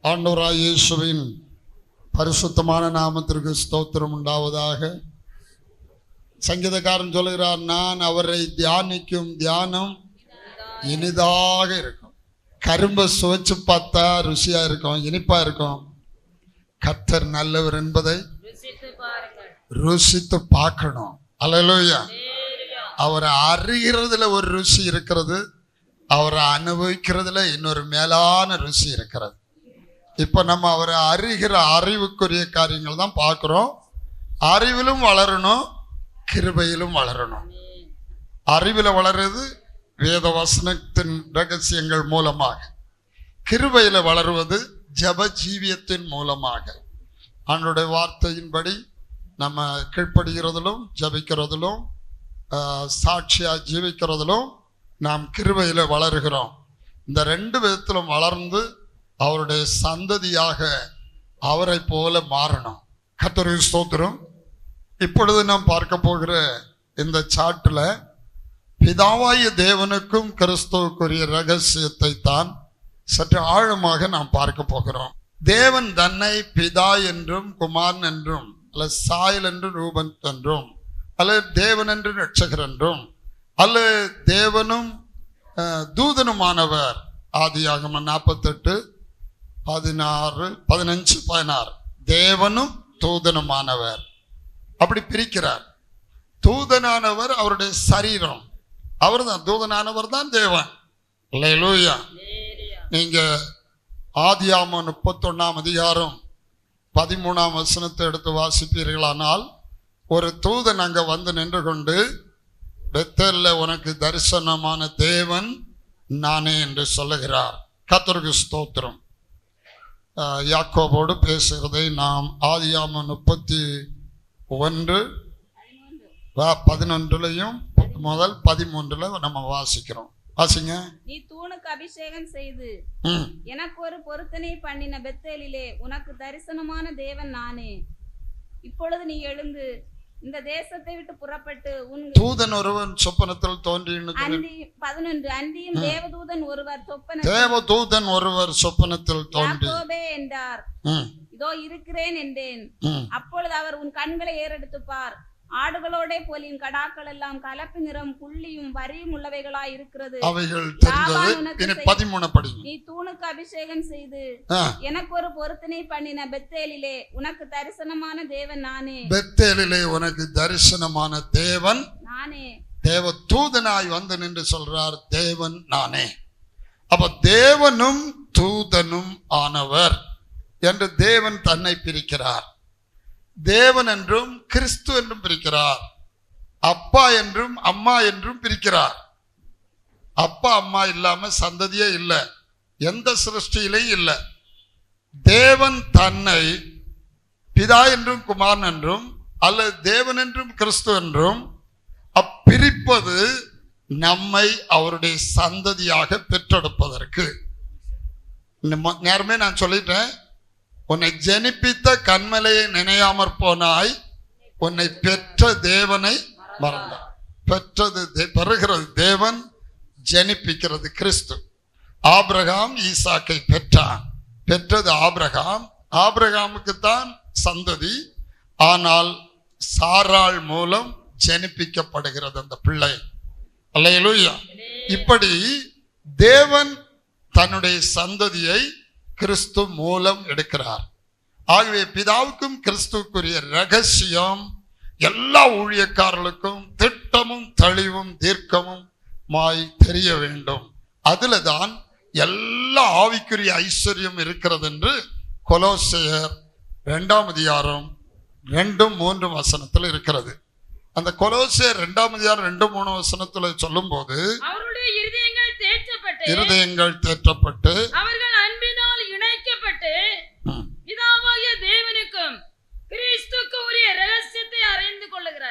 ஆண்டவராகிய இயேசுவின் பரிசுத்தமான நாமத்திற்கு ஸ்தோத்திரம் உண்டாவதாக. சங்கீதக்காரன் சொல்லுகிறார், நான் அவரை தியானிக்கும் தியானம் இனிதாக இருக்கும். கரும்பை சுவைச்சு பார்த்தா ருசியா இருக்கும், இனிப்பா இருக்கும். கர்த்தர் நல்லவர் என்பதை ருசித்து பார்க்கணும். அல்லேலூயா. அவரை அறிகிறதுல ஒரு ருசி இருக்கிறது, அவரை அனுபவிக்கிறதுல இன்னொரு மேலான ருசி இருக்கிறது. இப்ப நம்ம அவரை அறிகிற அறிவுக்குரிய காரியங்கள் தான் பார்க்கிறோம். அறிவிலும் வளரணும், கிருபையிலும் வளரணும். அறிவில வளருது வேத வசனத்தின் ரகசியங்கள் மூலமாக, கிருபையில வளருவது ஜப ஜீவியத்தின் மூலமாக. அவனுடைய வார்த்தையின்படி நம்ம கீழ்ப்படுகிறதிலும் ஜபிக்கிறதிலும் சாட்சியா ஜீவிக்கிறதிலும் நாம் கிருபையில வளருகிறோம். இந்த ரெண்டு விதத்திலும் வளர்ந்து அவருடைய சந்ததியாக அவரை போல மாறணும். கர்த்தருக்கு ஸ்தோத்திரம். இப்பொழுது நாம் பார்க்க போகிற இந்த சாட்டில் பிதாவாகிய தேவனுக்கும் கிறிஸ்துவுக்குரிய ரகசியத்தை தான் சற்று ஆழமாக நாம் பார்க்க போகிறோம். தேவன் தன்னை பிதா என்றும் குமாரன் என்றும் அல்லது சாயல் என்றும் ரூபன் என்றும் அல்லது தேவன் என்று ரட்சகர் என்றும் அல்லது தேவனும் தூதனுமானவர், ஆதியாகமம் 48:16 தேவனும் தூதனுமானவர் அப்படி பிரிக்கிறார். தூதனானவர் அவருடைய சரீரம், அவர் தான் தூதனானவர் தான் தேவன். அல்லேலூயா. நீங்க ஆதியாகமம் 31:13 எடுத்து வாசிப்பீர்களானால், ஒரு தூதன் அங்க வந்து நின்று கொண்டு, பெத்தேல்ல உனக்கு தரிசனமான தேவன் நானே என்று சொல்லுகிறார். கர்த்தருக்கு ஸ்தோத்திரம். யாக்கோபோடு பேசுகிறதை நாம் ஆதியாகமம் 31:11 முதல் 13 நம்ம வாசிக்கிறோம். வாசிங்க. நீ தூணுக்கு அபிஷேகம் செய்து எனக்கு ஒரு பொருத்தனை பண்ணின பெத்தேலிலே உனக்கு தரிசனமான தேவன் நானே. இப்பொழுது நீ எழுந்து இந்த தேசத்தை விட்டு புறப்பட்டு தூதன் ஒருவன் சொப்பனத்தில் தோன்றி 11 அன்றியும் தேவதூதன் ஒருவர் சொப்பனத்தில் தோன்றி என்றார். இதோ இருக்கிறேன் என்றேன். அப்பொழுது அவர், உன் கண்களை ஏறெடுத்து பார், ஆடுகளோட போலின் கடாக்கள் எல்லாம் கலப்பு நிறம் புள்ளியும் வரியும் உள்ளவைகளாய் இருக்கிறது. அவைகள் தெரிந்தது. 13 படிங்க. நீ தூணுக்கு அபிஷேகம் செய்து எனக்கு ஒரு பொருத்தனை பண்ணின பெத்தேலிலே உனக்கு தரிசனமான தேவன் நானே. பெத்தேலிலே உனக்கு தரிசனமான தேவன் நானே. தேவ தூதனாய் வந்து நின்று சொல்றார், தேவன் நானே. அப்ப தேவனும் தூதனும் ஆனவர் என்று தேவன் தன்னை பிரிக்கிறார். தேவன் என்றும் கிறிஸ்து என்றும் பிரிக்கிறார். அப்பா என்றும் அம்மா என்றும் பிரிக்கிறார். அப்பா அம்மா இல்லாம சந்ததியே இல்லை, எந்த சிருஷ்டியிலையும் இல்லை. தேவன் தன்னை பிதா என்றும் குமாரன் என்றும் அல்லது தேவன் என்றும் கிறிஸ்து என்றும் அப்பிரிப்பது நம்மை அவருடைய சந்ததியாக பெற்றெடுப்பதற்கு. நேரமே நான் சொல்லிட்டேன், உன்னை ஜனிப்பித்த கண்மலையை நினையாமற் போனாய், உன்னை பெற்ற தேவனை மறந்தாய். பெற்றது பெறுகிறது தேவன், ஜனிப்பிக்கிறது கிறிஸ்து. ஆபிரகாம் ஈசாக்கை பெற்றான், பெற்றது ஆபிரகாம். ஆபிரகாமுக்குத்தான் சந்ததி, ஆனால் சாராள் மூலம் ஜனிப்பிக்கப்படுகிறது அந்த பிள்ளை. அல்லேலூயா. இப்படி தேவன் தன்னுடைய சந்ததியை கிறிஸ்து மூலம் எடுக்கிறார். ஆகவே பிதாவுக்கும் கிறிஸ்துக்குரிய ரகசியம் எல்லா ஊழியக்காரர்களுக்கும் திட்டமும் தெளிவும் தீர்க்கமும் தெரிய வேண்டும். அதுலதான் எல்லா ஆவிக்குரிய ஐஸ்வர்யம் இருக்கிறது என்று கொலோசையர் 2:2-3 இருக்கிறது. அந்த கொலோசையர் 2:2-3 சொல்லும் போது, இருதயங்கள் தேற்றப்பட்டு அவர்கள் அன்பினால் இணைக்கப்பட்டு பிதாவாகிய தேவனுக்கும் கிறிஸ்துவுக்கும் உரிய ரகசியத்தை அறிந்து கொள்ளுகிற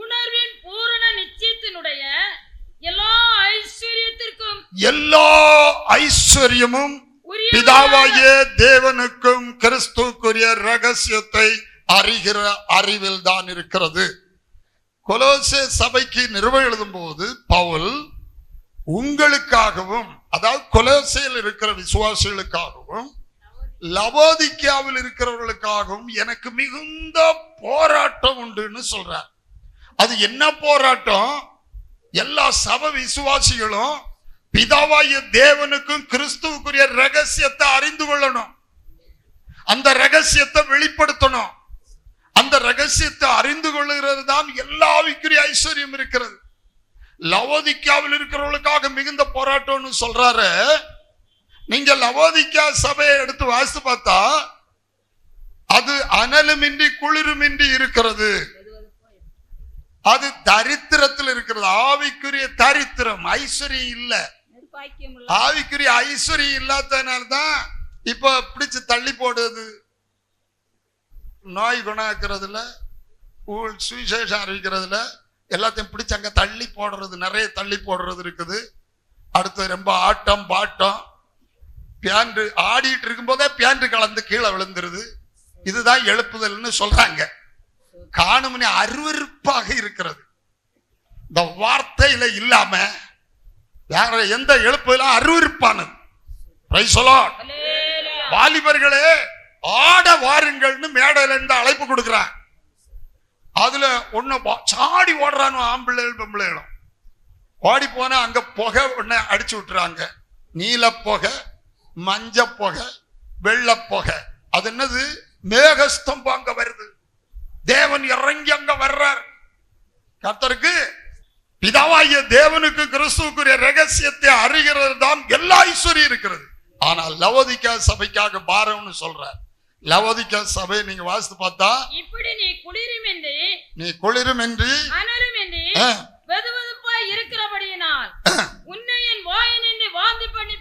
உணர்வின் பூரண நிச்சயத்தினுடைய எல்லா ஐஸ்வர்யமும் பிதாவாகிய தேவனுக்கும் கிறிஸ்துவுக்குரிய ரகசியத்தை அறிகிற அறிவில் தான் இருக்கிறது. கொலோசே சபைக்கு நிருபம் எழுதும் போது பவுல் உங்களுக்காகவும், அதாவது கொலோசையில் இருக்கிற விசுவாசிகளுக்காகவும் லவோதிக்காவில் இருக்கிறவர்களுக்காகவும் எனக்கு மிகுந்த போராட்டம் உண்டுன்னு சொல்றார். அது என்ன போராட்டம்? எல்லா சபை விசுவாசிகளும் பிதாவாகிய தேவனுக்கும் கிறிஸ்துவுக்குரிய ரகசியத்தை அறிந்து கொள்ளணும். அந்த ரகசியத்தை வெளிப்படுத்தணும். அந்த ரகசியத்தை அறிந்து கொள்ளுகிறது தான் எல்லா ஆவிக்குரிய ஐஸ்வர்யம் இருக்கிறது. லவோதிக்காவில் இருக்கிறவர்களுக்காக மிகுந்த போராட்டம்னு சொல்றாரு. நீங்க லவோதிக்கா சபையை எடுத்து வாசித்து பார்த்தா அது அனலுமின்றி குளிருமின்றி இருக்கிறது. அது தரித்திரத்தில் இருக்கிறது. ஆவிக்குரிய தரித்திரம், ஐஸ்வர்யம் இல்ல. ஆவிக்குரிய ஐஸ்வர்யம் இல்லாதனால்தான் இப்ப பிடிச்சு தள்ளி போடுறது, நோய் குணாக்குறதுல, சுவிசேஷம் அறிவிக்கிறதுல எல்லாத்தையும் பிடிச்சு அங்க தள்ளி போடுறது, நிறைய தள்ளி போடுறது இருக்குது. அடுத்து ரொம்ப ஆட்டம் பாட்டம், பேண்டு ஆடிட்டு இருக்கும் போதே பேண்டு கலந்து கீழே விழுந்துருது. இதுதான் எழுப்புதல்னு சொல்றாங்க. காணும்னு அருவருப்பாக இருக்கிறது. இந்த வார்த்தையில இல்லாம வேற எந்த எழுப்புதலும் அருவருப்பானது. வாலிபர்களே ஆட வாருங்கள்னு மேடையில இருந்து அழைப்பு கொடுக்கிறான். அதுல ஒண்ணு சாடி ஓடுறானு ஆம்பிள்ளைகள் பொம்பளைகளும். ஓடி போனா அங்க புகை ஒண்ணு அடிச்சு விட்டுறாங்க. நீல புகை, மஞ்ச புகை, வெள்ள புகை. அது என்னது? மேகஸ்தம்பம் அங்க வருது. தேவன் இறங்கி அங்க வர்றார். கர்த்தருக்கு பிதாவாகிய தேவனுக்கு கிறிஸ்துவுக்குரிய ரகசியத்தை அறிகிறது தான் எல்லா ஐஸ்வர்யம் இருக்கிறது. ஆனால் லவோதிக்கா சபைக்காக பாரம்னு சொல்றார். லவோதிக்கா சபை நீங்க வாசித்து பார்த்தா இப்படி நீ குளிரும் என்று வெதுவெதுப்பாய் இருக்கிறபடியினால் உன்னை என் வாயினின்று வாந்தி பண்ணி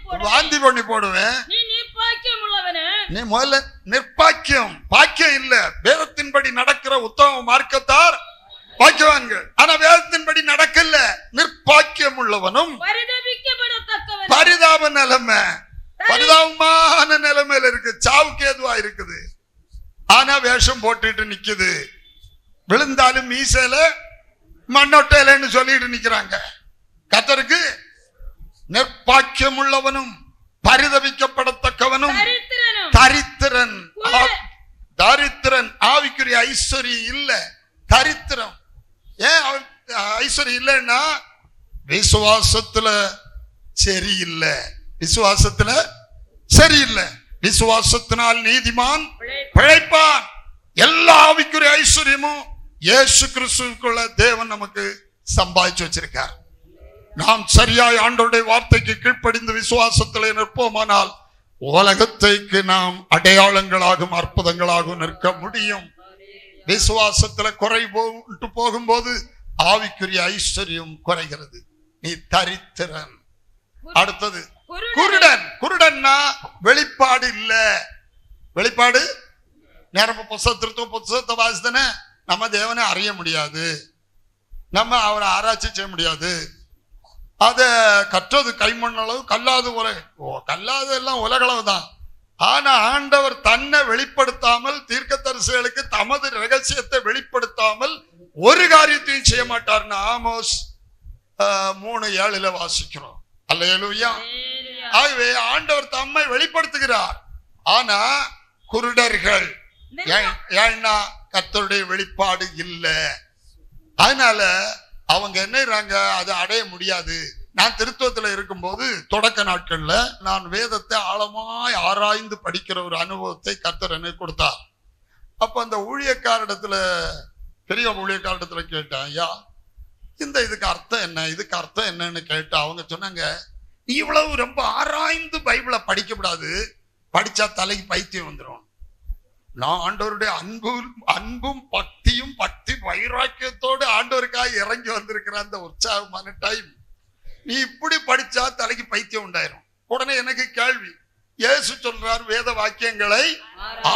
போடுவேன். நீ நிர்பாக்கியம் உள்ளவனே. நீ முதல்ல நிர்பாக்கியம், பாக்கியம் இல்ல. வேதத்தின்படி நடக்கிற உத்தம மார்க்கத்தார் பாக்கியவான்கள். ஆனா வேதத்தின்படி நடக்கல. நிர்பாக்கியம் உள்ளவனும் பரிதபிக்கப்படத்தக்கவன். பரிதாப நிலைமை, பரிதாபமான நிலைமையில இருக்கு. சாவுக்கு ஏதுவா இருக்குது. ஆனா வேஷம் போட்டுட்டு நிக்குது. விழுந்தாலும் மீசையில மண்ணொட்டையிலன்னு சொல்லிட்டு நிக்கிறாங்க. கர்த்தருக்கு நிர்பாக்கியம் உள்ளவனும் பரிதபிக்கப்படத்தக்கவனும் தரித்திரன். தரித்திரன் ஆவிக்குரிய ஐஸ்வர்யம் இல்ல, தரித்திரம். ஏன் ஐஸ்வர்யம் இல்லைன்னா விசுவாசத்துல சரியில்லை. விசுவாசத்துல சரியில்லை. விசுவாசத்தினால் நீதிமான் பிழைப்பான். எல்லா ஆவிக்குரிய ஐஸ்வர்யமும் இயேசு கிறிஸ்துவுக்குள்ள தேவன் நமக்கு சம்பாதிச்சு வச்சிருக்கார். நாம் சரியாய் ஆண்டவருடைய வார்த்தைக்கு கீழ்ப்படிந்து விசுவாசத்திலே நிற்போமானால் உலகத்தைக்கு நாம் அடையாளங்களாகவும் அற்புதங்களாகவும் நிற்க முடியும். விசுவாசத்துல குறை போகும்போது ஆவிக்குரிய ஐஸ்வர்யம் குறைகிறது. நீ தரித்திரன். அடுத்தது குருடன். குருடன்னா வெளிப்பாடு இல்ல. வெளிப்பாடு நேரம் புத்தகத்தை வாசித்தன நம்ம தேவனை அறிய முடியாது. நம்ம அவரை ஆராய்ச்சி செய்ய முடியாது. அத கற்றது கைமண்ணளவு, கல்லாது கல்லாது எல்லாம் உலகளவு தான். ஆனா ஆண்டவர் தன்னை வெளிப்படுத்தாமல், தீர்க்கதரிசிகளுக்கு தமது ரகசியத்தை வெளிப்படுத்தாமல் ஒரு காரியத்தையும் செய்ய மாட்டார்னு ஆமோஸ் 3:7 வாசிக்கிறோம். அல்லேலூயா. ஆகவே ஆண்டவர் தம்மை வெளிப்படுத்துகிறார். ஆனா குருடர்கள் ஏன்னா கர்த்தருடைய வெளிப்பாடு இல்லை. அதனால அவங்க என்னறாங்க, அதை அடைய முடியாது. நான் திருத்துவத்துல இருக்கும்போது தொடக்க நாட்கள்ல நான் வேதத்தை ஆழமாய் ஆராய்ந்து படிக்கிற ஒரு அனுபவத்தை கர்த்தர் எனக்கு கொடுத்தார். அப்ப அந்த ஊழியக்காரிடத்துல, பெரிய ஊழியக்காரிடத்துல கேட்டேன், ஐயா இதுக்கு அர்த்தம் என்ன, இதுக்கு அர்த்தம் என்னன்னு கேட்டா அவங்க சொன்னாங்க, நீ இவ்வளவு ரொம்ப ஆராய்ந்து பைபிளை படிக்கப்படாது, படிச்சா தலைக்கு பைத்தியம் வந்துடும். நான் ஆண்டவருடைய அன்பும் பக்தியும் பக்தி வைராக்கியத்தோடு ஆண்டவருக்காக இறங்கி வந்திருக்கிற அந்த உற்சாகமான டைம், நீ இப்படி படிச்சா தலைக்கு பைத்தியம் உண்டாயிரும். உடனே எனக்கு கேள்வி, இயேசு சொல்றார் வேத வாக்கியங்களை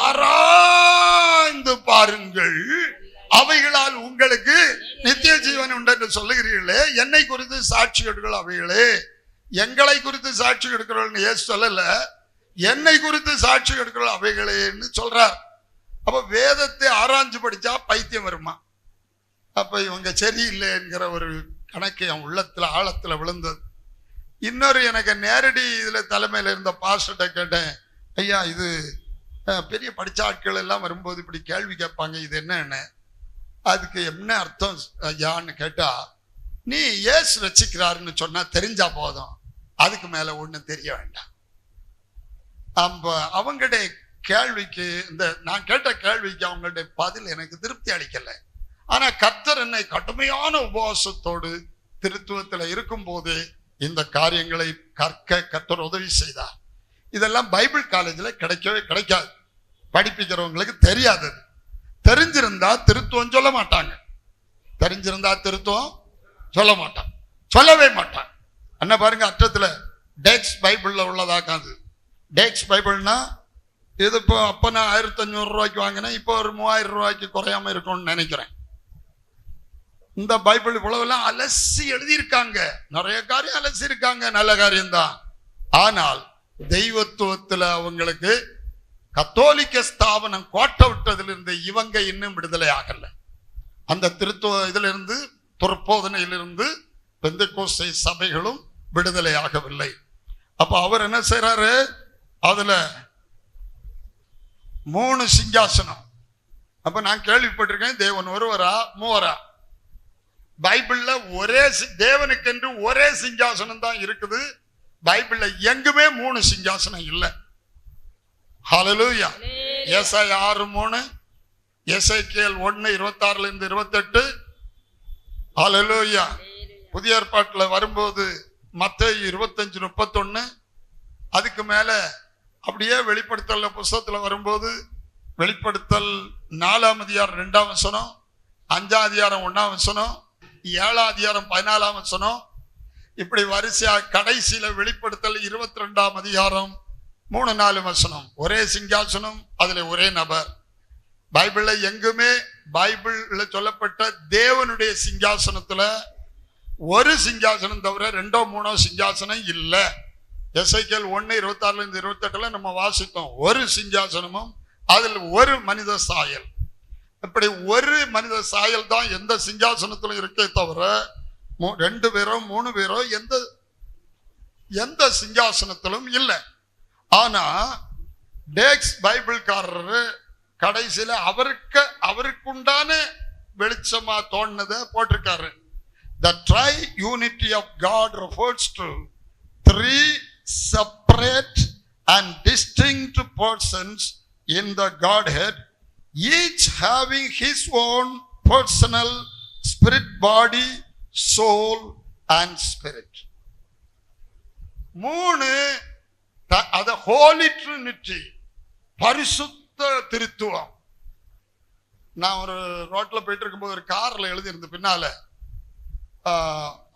ஆராய்ந்து பாருங்கள், அவைகளால் உங்களுக்கு நித்திய ஜீவன் உண்டு என்று சொல்லுகிறீர்களே, என்னை குறித்து சாட்சி எடுங்கள் அவைகளே. எங்களை குறித்து சாட்சி எடுக்கிறோம் இயேசு சொல்லல, என்னை குறித்து சாட்சி எடுக்கிறோம் அவைகளேன்னு சொல்றார். அப்ப வேதத்தை ஆராய்ஞ்சு படிச்சா பைத்தியம் வருமா? அப்ப இவங்க சரியில்லை என்கிற ஒரு கணக்கு என் உள்ளத்துல ஆழத்துல விழுந்தது. இன்னொரு எனக்கு நேரடி இதுல தலைமையில இருந்த பாஸ்டர்கிட்ட கேட்டேன், ஐயா இது பெரிய படிச்ச ஆட்கள் எல்லாம் வரும்போது இப்படி கேள்வி கேட்பாங்க, இது என்னன்னு, அதுக்கு என்ன அர்த்தம் ஐயான்னு கேட்டா, நீ இயேசு ரட்சிக்கிறாருன்னு சொன்னா தெரிஞ்சா போதும், அதுக்கு மேல ஒண்ணும் தெரிய வேண்டாம். அவங்களுடைய கேள்விக்கு, இந்த நான் கேட்ட கேள்விக்கு அவங்களுடைய பதில் எனக்கு திருப்தி அளிக்கல. ஆனா கர்த்தர் என்னை கடுமையான உபவாசத்தோடு திருத்துவத்துல இருக்கும் போது இந்த காரியங்களை கற்க கர்த்தர் உதவி செய்தார். இதெல்லாம் பைபிள் காலேஜில் கிடைக்கவே கிடைக்காது, படிப்பிக்கிறவங்களுக்கு தெரியாது. தெரிஞ்சிருந்தா திருத்துவம் சொல்ல மாட்டாங்க, தெரிஞ்சிருந்தா திருத்துவம் சொல்ல மாட்டான், சொல்லவே மாட்டான். அண்ணா பாருங்க, அற்றத்துல டேக்ஸ் பைபிள்ல உள்ளதாக்காது. டேக்ஸ் பைபிள்னா இது இப்போ அப்போ நான் 1500 ரூபாய்க்கு வாங்கினேன், இப்போ ஒரு 3000 ரூபாய்க்கு குறையாம இருக்கும்னு நினைக்கிறேன். இந்த பைபிள் இவ்வளவுலாம் அலசி எழுதியிருக்காங்க, நிறைய காரியம் அலசி இருக்காங்க, நல்ல காரியம்தான். ஆனால் தெய்வத்துவத்துல அவங்களுக்கு கத்தோலிக்க ஸ்தாபனம் கோட்டை விட்டதிலிருந்து இவங்க இன்னும் விடுதலை ஆகல. அந்த திருத்துவ இதுல இருந்து துறப்போதனையிலிருந்து பெந்தெக்கோஸ்தே சபைகளும் விடுதலை ஆகவில்லை. அப்ப அவர் என்ன செய்யறாரு, அதுல 3 சிங்காசனம். அப்ப நான் கேள்விப்பட்டிருக்கேன், தேவன் ஒருவரா மூவரா? பைபிள்ல ஒரே தேவனுக்கென்று ஒரே சிங்காசனம் தான் இருக்குது. பைபிள்ல எங்குமே 3 சிங்காசனம் இல்லை. ஹல்லேலூயா. ஏசாயா 6:3, எசேக்கியேல் 1:26-28. ஹல்லேலூயா. புதிய ஏற்பாட்டுல வரும்போது மத்தேயு 25:31. அதுக்கு மேல அப்படியே வெளிப்படுத்தல் புஸ்தகத்துல வரும்போது வெளிப்படுத்தல் 4ஆம் அதிகாரம் 2ஆம் வசனம், 5ஆம் அதிகாரம் 1ஆம் வசனம், 7ஆம் அதிகாரம் 14ஆம் வசனம், இப்படி வரிசையா கடைசியில வெளிப்படுத்தல் 22ஆம் அதிகாரம் 3-4 வசனம். ஒரே சிங்காசனம், அதுல ஒரே நபர். பைபிள்ல எங்குமே பைபிள்ல சொல்லப்பட்ட தேவனுடைய சிங்காசனத்துல ஒரு சிங்காசனம் தவிர 2ஓ 3ஓ சிங்காசனம் இல்ல. எசேக்கியேல் 1:26-28 நம்ம வாசித்தோம். ஒரு சிங்காசனமும் அதில் ஒரு மனித சாயல். இப்படி ஒரு மனித சாயல் தான் எந்த சிங்காசனத்திலும் இருக்கே தவிர 2 பேரோ 3 பேரோ எந்த சிங்காசனத்திலும் இல்லை. ஆனா டேக்ஸ் பைபிள்காரரு கடைசியில அவருக்குண்டான வெளிச்சமா தோணுனதை போட்டிருக்காரு. The tri-unity of God refers to 3 separate and distinct persons in the Godhead, each having his own personal spirit, body, soul and spirit. 3 அது ஹோலி ட்ரினிட்டி, பரிசுத்த திருத்துவம். நான் ஒரு ரோட்ல போயிட்டு இருக்கும்போது ஒரு கார்ல எழுதியிருந்த பின்னால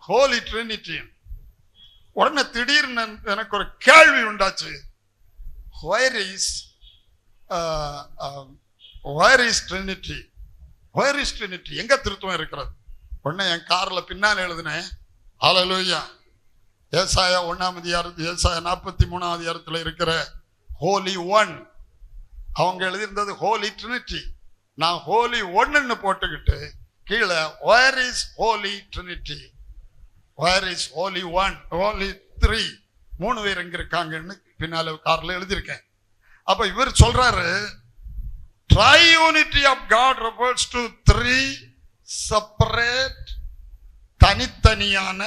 ஹோலி ட்ரினிட்டி. உடனே திடீர்னு எனக்கு ஒரு கேள்வி உண்டாச்சு, where is Trinity? Where is Trinity? எங்க திருத்துவம் இருக்கிறது? உடனே என் கார்ல பின்னால் எழுதினேன், ஹல்லேலூயா, ஏசாயா 1ஆம் அதிகாரம், ஏசாயா 43ஆம் அதிகாரத்துல இருக்கிற ஹோலி ஒன். அவங்க எழுதியிருந்தது ஹோலி ட்ரினிட்டி. நான் ஹோலி ஒன்னு போட்டுக்கிட்டு கீழே where is Holy Trinity? Where is Holy One? Holy Three? 3 பேர் எங்க இருக்காங்கன்னு பின்னால கார்ல எழுதியிருக்கேன். அப்ப இவர் சொல்றாரு, Triunity of God refers to 3 separate, தனித்தனியான,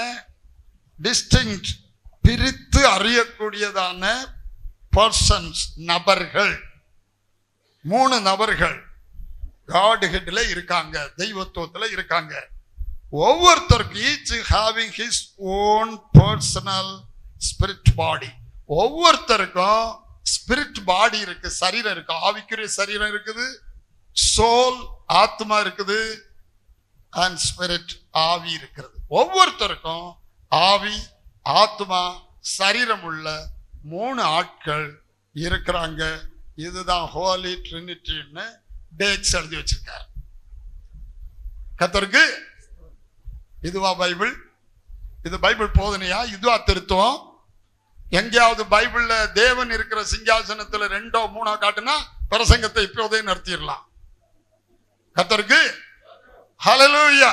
distinct, பிரித்து அறியக்கூடியதான persons, நபர்கள். 3 நபர்கள் God headல இருக்காங்க, தெய்வத்துவத்துல இருக்காங்க. ஒவ்வொருத்தருக்கும் each having his own personal spirit body. ஒவ்வொருத்தருக்கும் ஸ்பிரிட் பாடி இருக்கு, சரீரம் இருக்கு, ஆவிக்குரிய சரீரம் இருக்குது, சோல் ஆத்மா இருக்குது, அண்ட் ஸ்பிரிட் ஆவி இருக்கிறது. ஒவ்வொருத்தருக்கும் ஆவி, ஆத்மா, சரீரம் உள்ள 3 ஆட்கள் இருக்கிறாங்க. இதுதான் ஹோலி ட்ரினிட்டின்னு டேக்ஸ் எழுதி வச்சிருக்காரு. கர்த்தருக்கு இதுவா பைபிள்? இது பைபிள் போதனையா? இதுவா திருத்துவம்? எங்கேயாவது பைபிள்ல தேவன் இருக்கிற சிங்காசனத்துல 2ஓ 3ஓ காட்டுனா பிரசங்கத்தை இப்போதே நிறுத்திடலாம். கர்த்தருக்கு ஹல்லேலூயா.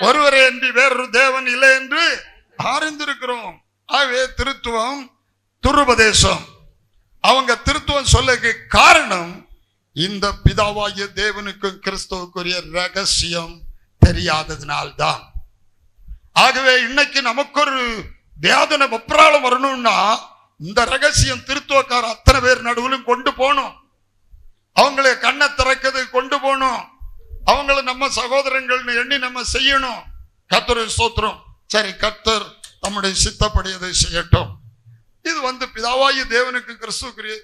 ஒருவரே அன்றி வேறொரு தேவன் இல்லை என்று அறிந்திருக்கிறோம். ஆகவே திருத்துவம் துருபதேசம். அவங்க திருத்துவம் சொல்ல காரணம் இந்த பிதாவாகிய தேவனுக்கும் கிறிஸ்துவுக்குரிய ரகசியம் தெரியாததினால்தான். ஆகவே இன்னைக்கு நமக்கு ஒரு வேதனை வெப்ராளம் வரணும்னா இந்த ரகசியம் திருத்துவக்கார அத்தனை பேர் நடுவிலும் கொண்டு போகணும். அவங்களை கண்ணை திறக்கிறது கொண்டு போகணும். அவங்களை நம்ம சகோதரங்கள் எண்ணி நம்ம செய்யணும். கர்த்தருக்கு ஸ்தோத்திரம். சரி, கர்த்தர் நம்முடைய சித்தப்படியதை செய்யட்டும். இது பிதாவாகிய தேவனுக்கு கிறிஸ்துவுக்குரிய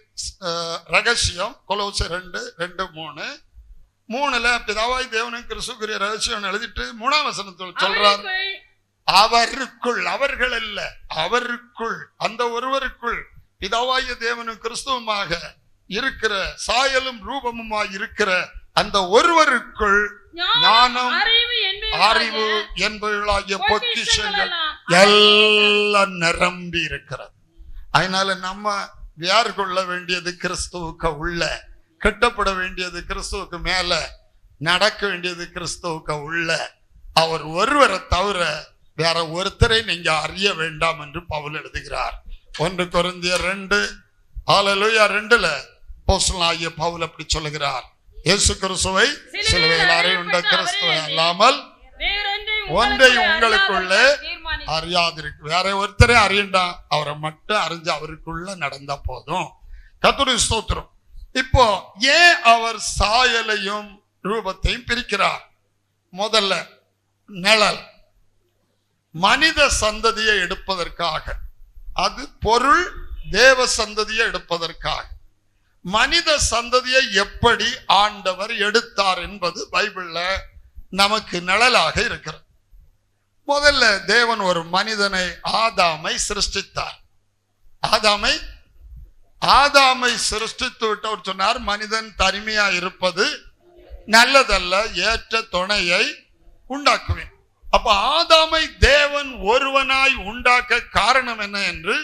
ரகசியம். கொலோசையர் 2:2-3 பிதாவாகிய தேவனுக்கு கிறிஸ்துவுக்குரிய ரகசியம் எழுதிட்டு 3ஆம் வசனத்தில் சொல்றார், அவருக்குள், அவர்கள் அல்ல, அவருக்குள், அந்த ஒருவருக்குள் பிதாவாகிய தேவனும் கிறிஸ்துவுமாக இருக்கிற சாயலும் ரூபமுமாய் இருக்கிற அந்த ஒருவருக்குள் ஞானம், அறிவு என்பவர்களாகிய பொக்கிஷங்கள் எல்லாம் நிரம்பி இருக்கிறது. அதனால நம்ம யார் கொள்ள வேண்டியது கிறிஸ்துவுக்கு உள்ள, கட்டப்பட வேண்டியது கிறிஸ்துவுக்கு மேல, நடக்க வேண்டியது கிறிஸ்துவுக்கு உள்ள. அவர் ஒருவரை தவிர வேற ஒருத்தரை நீங்க அறிய வேண்டாம் என்று பவுல் எழுதுகிறார். 1 கொரிந்தியர் 2:2 அப்போஸ்தலனாகிய பவுல் அப்படி சொல்லுகிறார், இயேசு கிறிஸ்துவை சிலுவையில் அறையுண்ட கிறிஸ்துவை அல்லாமல் ஒன்றை உங்களுக்குள்ள அறியாதிருக்கு. வேற ஒருத்தரே அறியண்டா, அவரை மட்டும் அறிஞ்சு அவருக்குள்ள நடந்தா போதும். கர்த்தருக்கு ஸ்தோத்திரம். இப்போ ஏன் அவர் சாயலையும் ரூபத்தையும் பிரிக்கிறார்? முதல்ல நிழல் மனித சந்ததியை எடுப்பதற்காக, அது பொருள் தேவ சந்ததியை எடுப்பதற்காக. மனித சந்ததியை எப்படி ஆண்டவர் எடுத்தார் என்பது பைபிள்ல நமக்கு நிழலாக இருக்கிறது. முதல்ல தேவன் ஒரு மனிதனை, ஆதாமை சிருஷ்டித்தார். ஆதாமை சிருஷ்டித்து விட்டு அவர் சொன்னார், மனிதன் தனிமையா இருப்பது நல்லதல்ல, ஏற்ற துணையை உண்டாக்குவேன். அப்ப ஆதாமை தேவன் ஒருவனாய் உண்டாக்க காரணம் என்ன என்று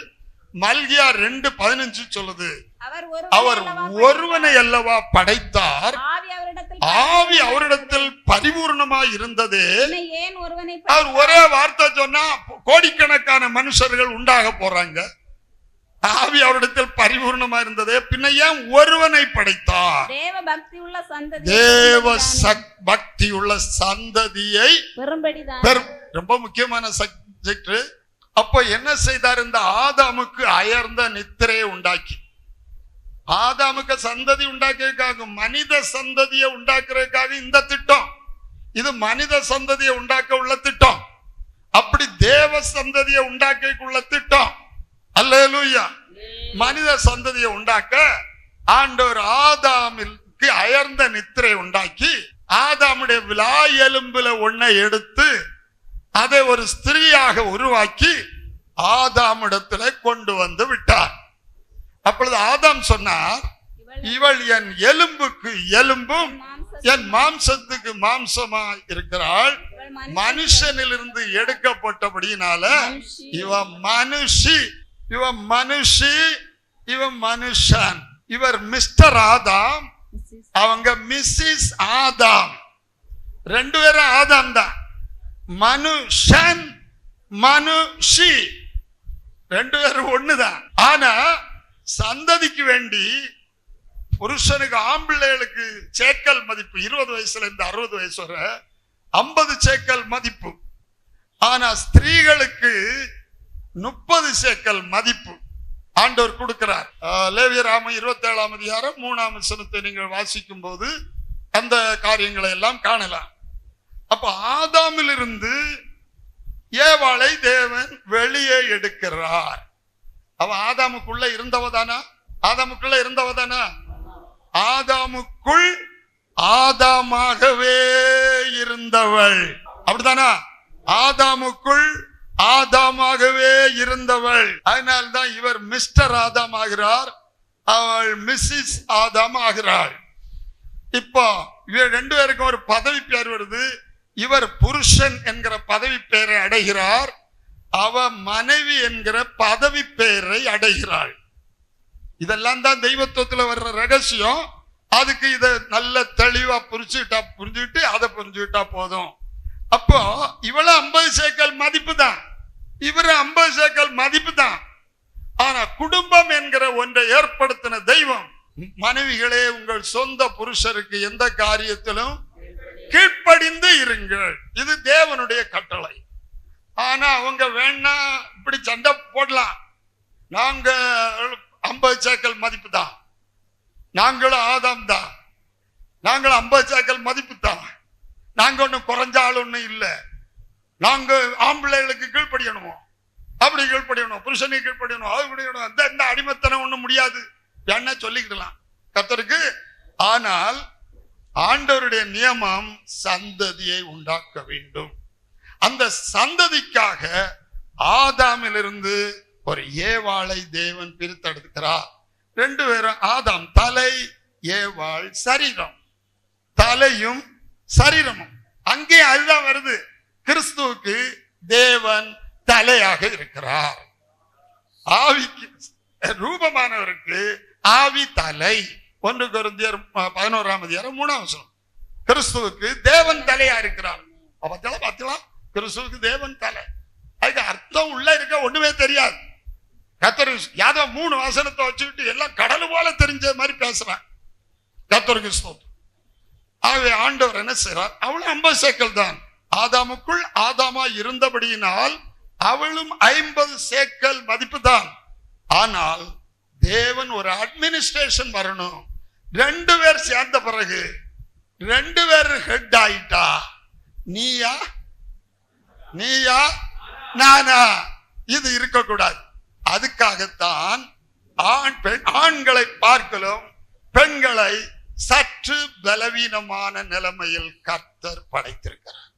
மல்கியா 2:15 சொல்லுது. அவர் ஒருவனை அல்லவா படைத்தார், ஆவி அவரிடத்தில் பரிபூர்ணமாய் இருந்தது. அவர் ஒரே வார்த்தை சொன்னா கோடிக்கணக்கான மனுஷர்கள் உண்டாக போறாங்க. ஆவி அவரிடத்தில் பரிபூர்ணமா இருந்தது. பின்ன ஏன் ஒருவனை படைத்தார்? தேவ பக்தி உள்ள சந்ததியை, ரொம்ப முக்கியமான சப்ஜெக்ட். அப்ப என்ன செய்தார்? இந்த ஆதாமுக்கு அயர்ந்த நித்திரையை உண்டாக்கி, ஆதாமுக்கு சந்ததி உண்டாக்குறதுக்காக, மனித சந்ததியை உண்டாக்குறதுக்காக இந்த திட்டம். இது மனித சந்ததியை உண்டாக்க உள்ள திட்டம். அப்படி தேவ சந்ததியை உண்டாக்க உள்ள திட்டம். அல்லேலூயா. மனித சந்ததியை உண்டாக்க ஆண்டவர் ஆதாமுக்கு அயர்ந்த நித்திரை உண்டாக்கி, ஆதாமுடைய விலா எலும்புல ஒன்னை எடுத்து அதை ஒரு ஸ்திரீயாக உருவாக்கி ஆதாமிடத்துல கொண்டு வந்து விட்டார். அப்பொழுது ஆதாம் சொன்னார், இவள் என் எலும்புக்கு எலும்பும் என் மாம்சத்துக்கு மாம்சமா இருக்கிறாள். மனுஷனிலிருந்து எடுக்கப்பட்டபடியினால இவன் மனுஷன். இவர் மிஸ்டர் ஆதாம், அவங்க மிஸ்ஸஸ் ஆதாம். 2 பேரும் ஆதாம் தான். மனுஷன் மனுஷி 2 பேரும் ஒண்ணுதான். ஆனா சந்ததிக்கு வேண்டி புருஷனுக்கு, ஆம்பிள்ளைகளுக்கு சேக்கல் மதிப்பு 20 வயசுல இருந்து 60 வயசு வரை 50 சேக்கல் மதிப்பு. ஆனா ஸ்திரீகளுக்கு 30 சேக்கல் மதிப்பு ஆண்டவர் கொடுக்கிறார். லேவியராகமம் 27ஆம் அதிகாரம் 3ஆம் வசனத்தை நீங்கள் வாசிக்கும் போது அந்த காரியங்களை எல்லாம் காணலாம். அப்ப ஆதாமிலிருந்து ஏவாளை தேவன் வெளியே எடுக்கிறார். அவ ஆதாமுக்குள்ள இருந்தவதானா? ஆதாமுக்குள் ஆதாமாகவே இருந்தவள், அப்படித்தானா? ஆதாமுக்குள் ஆதாமாகவே இருந்தவள். அதனால்தான் இவர் மிஸ்டர் ஆதாம் ஆகிறார், அவள் மிஸ்ஸஸ் ஆதாம் ஆகிறாள். இப்போ இவர் 2 பேருக்கும் ஒரு பதவி பெயர் வருது. இவர் புருஷன் என்கிற பதவி பெயரை அடைகிறார், அவ மனைவி என்கிற பதவி பெயரை அடைகிறாள். இதெல்லாம் தான் தெய்வத்துவத்துல வர்ற ரகசியம். அதுக்கு இதை நல்ல தெளிவா புரிஞ்சுக்கிட்டு அதை புரிஞ்சுக்கிட்டா போதும். அப்போ இவள 50 சேக்கல் மதிப்பு தான், இவரு 50 சேக்கல் மதிப்பு தான். ஆனா குடும்பம் என்கிற ஒன்றை ஏற்படுத்தின தெய்வம். மனைவிகளே, உங்கள் சொந்த புருஷருக்கு எந்த காரியத்திலும் கீழ்ப்படிந்து இருங்கள், இது தேவனுடைய கட்டளை. ஆனா அவங்க வேணா இப்படி சண்டை போடலாம். நாங்க 50 சேக்கல் மதிப்பு தான், நாங்களும் ஆதாம் தான், நாங்களும் 50 சேக்கல் மதிப்பு தான், நாங்க ஒன்னும் குறைஞ்ச ஆள் ஒன்னும் இல்லை, நாங்க ஆம்பளைகளுக்கு கீழ்ப்படியணுமோ, அப்படி கீழ்ப்படியணும், புருஷனுக்கு கீழ்ப்படியணும், அது கீழ்ப்படியணும், இந்த அடிமைத்தனம் ஒண்ணும் முடியாது என்ன சொல்லிக்கிடலாம் கர்த்தருக்கு. ஆனால் ஆண்டவருடைய நியமம் சந்ததியை உண்டாக்க வேண்டும். அந்த சந்ததிக்காக ஆதாமிலிருந்து ஒரு ஏவாளை தேவன் பிரித்தெடுக்கிறார். 2 பேரும் ஆதாம் தலை, ஏவாள் சரீரம். தலையும் சரீரமும் அங்கே அதுதான் வருது. கிறிஸ்துவுக்கு தேவன் தலையாக இருக்கிறார். ஆவிக்கு ரூபமானவருக்கு ஆவி தலை. 1 கொரிந்தியர் 11:3 கிறிஸ்துவுக்கு தேவன் தலையா இருக்கிறார். பார்த்தலாம், கிறிஸ்துவுக்கு தேவன் தலை. அதுக்கு அர்த்தம் உள்ள இருக்க ஒண்ணுமே தெரியாது. கர்த்தர் யாதோ 3 வசனத்தை வச்சுக்கிட்டு எல்லாம் கடல் போல தெரிஞ்ச மாதிரி பேசுறான். கர்த்தருக்கு ஸ்தோத்திரம். ஆகவே ஆண்டவர் என்ன செய்றார்? அவளும் 50 சேக்கல் தான். ஆதாமுக்குள் ஆதாமா இருந்தபடியினால் அவளும் 50 சேக்கல் மதிப்பு தான். ஆனால் தேவன் ஒரு அட்மினிஸ்ட்ரேஷன் வரணும். 2 பேர் சேர்ந்த பிறகு 2 பேர் ஹெட் ஆயிட்டா, நீயா நானா, இது இருக்கக்கூடாது. அதுக்காகத்தான் ஆண்களை பார்க்கலும் பெண்களை சற்று பலவீனமான நிலைமையில் கர்த்தர் படைத்திருக்கிறார்.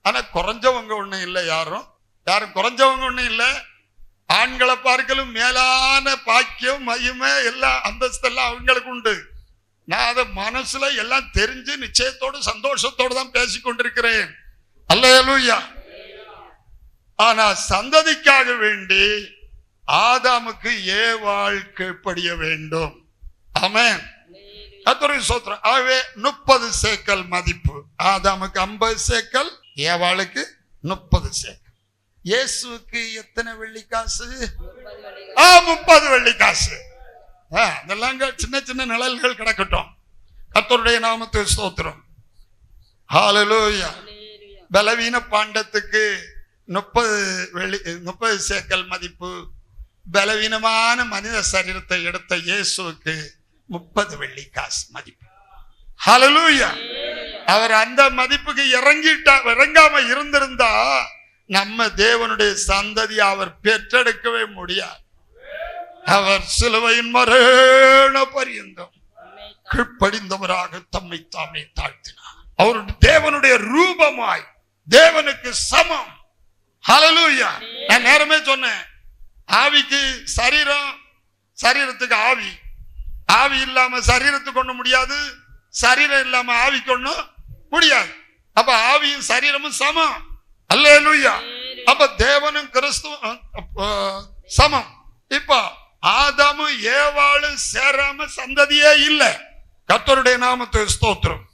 ஆனா குறைஞ்சவங்க ஒண்ணும் இல்லை, யாரும் குறைஞ்சவங்க ஒண்ணும் இல்லை. ஆண்களை பார்க்கலும் மேலான பாக்கியம், மகிமை, எல்லாம் அந்தஸ்தெல்லாம் அவங்களுக்கு உண்டு. நான் அதை மனசுல எல்லாம் தெரிஞ்சு நிச்சயத்தோடு சந்தோஷத்தோடு தான் பேசிக்கொண்டிருக்கிறேன். அல்லேலூயா. ஆனா சந்ததிக்காக வேண்டி ஆதாமுக்கு ஏவாள் கீழ்ப்படிய வேண்டும். ஆமென். கர்த்தருக்கு ஸ்தோத்திரம். ஆகவே 30 சேக்கல் மதிப்பு. ஆதாமுக்கு 50 சேக்கல், ஏவாளுக்கு 30 சேக்கல். இயேசுவுக்கு எத்தனை வெள்ளிக்காசு? 30 வெள்ளிக்காசு. இதெல்லாம் சின்ன சின்ன நிழல்கள் கிடக்கட்டும். கர்த்தருடைய நாமத்துக்கு ஸ்தோத்திரம். ஹல்லேலூயா. பலவீன பாண்டத்துக்கு 30 சேக்கல் மதிப்பு. பலவீனமான மனித சரீரத்தை எடுத்த இயேசுவுக்கு 30 வெள்ளிக்காசு மதிப்பு. ஹல்லேலூயா. அவர் அந்த மதிப்புக்கு இறங்காம இருந்திருந்தா நம்ம தேவனுடைய சந்ததி அவர் பெற்றெடுக்கவே முடியாது. அவர் சிலுவையின் மரண பரியந்தம் கீழ்ப்படிந்தவராக தம்மை தாமே தாழ்த்தினார். அவர் தேவனுடைய ரூபமாய் தேவனுக்கு சமம். ஹல்லேலூயா. நான் நேரமே சொன்னேன், ஆவிக்கு சரீரம், சரீரத்துக்கு ஆவி. ஆவி இல்லாம சரீரத்துக்கு ஒண்ணு முடியாது, சரீரம் இல்லாம ஆவிக்கு ஒண்ணு முடியாது. அப்ப ஆவியும் சரீரமும் சமம். அல்லேலூயா. அப்ப தேவனும் கிறிஸ்துவும் சமம். இப்ப ஆதாமும் ஏவாளும் சேராம சந்ததியே இல்லை. கர்த்தருடைய நாமத்துக்கு ஸ்தோத்திரம்.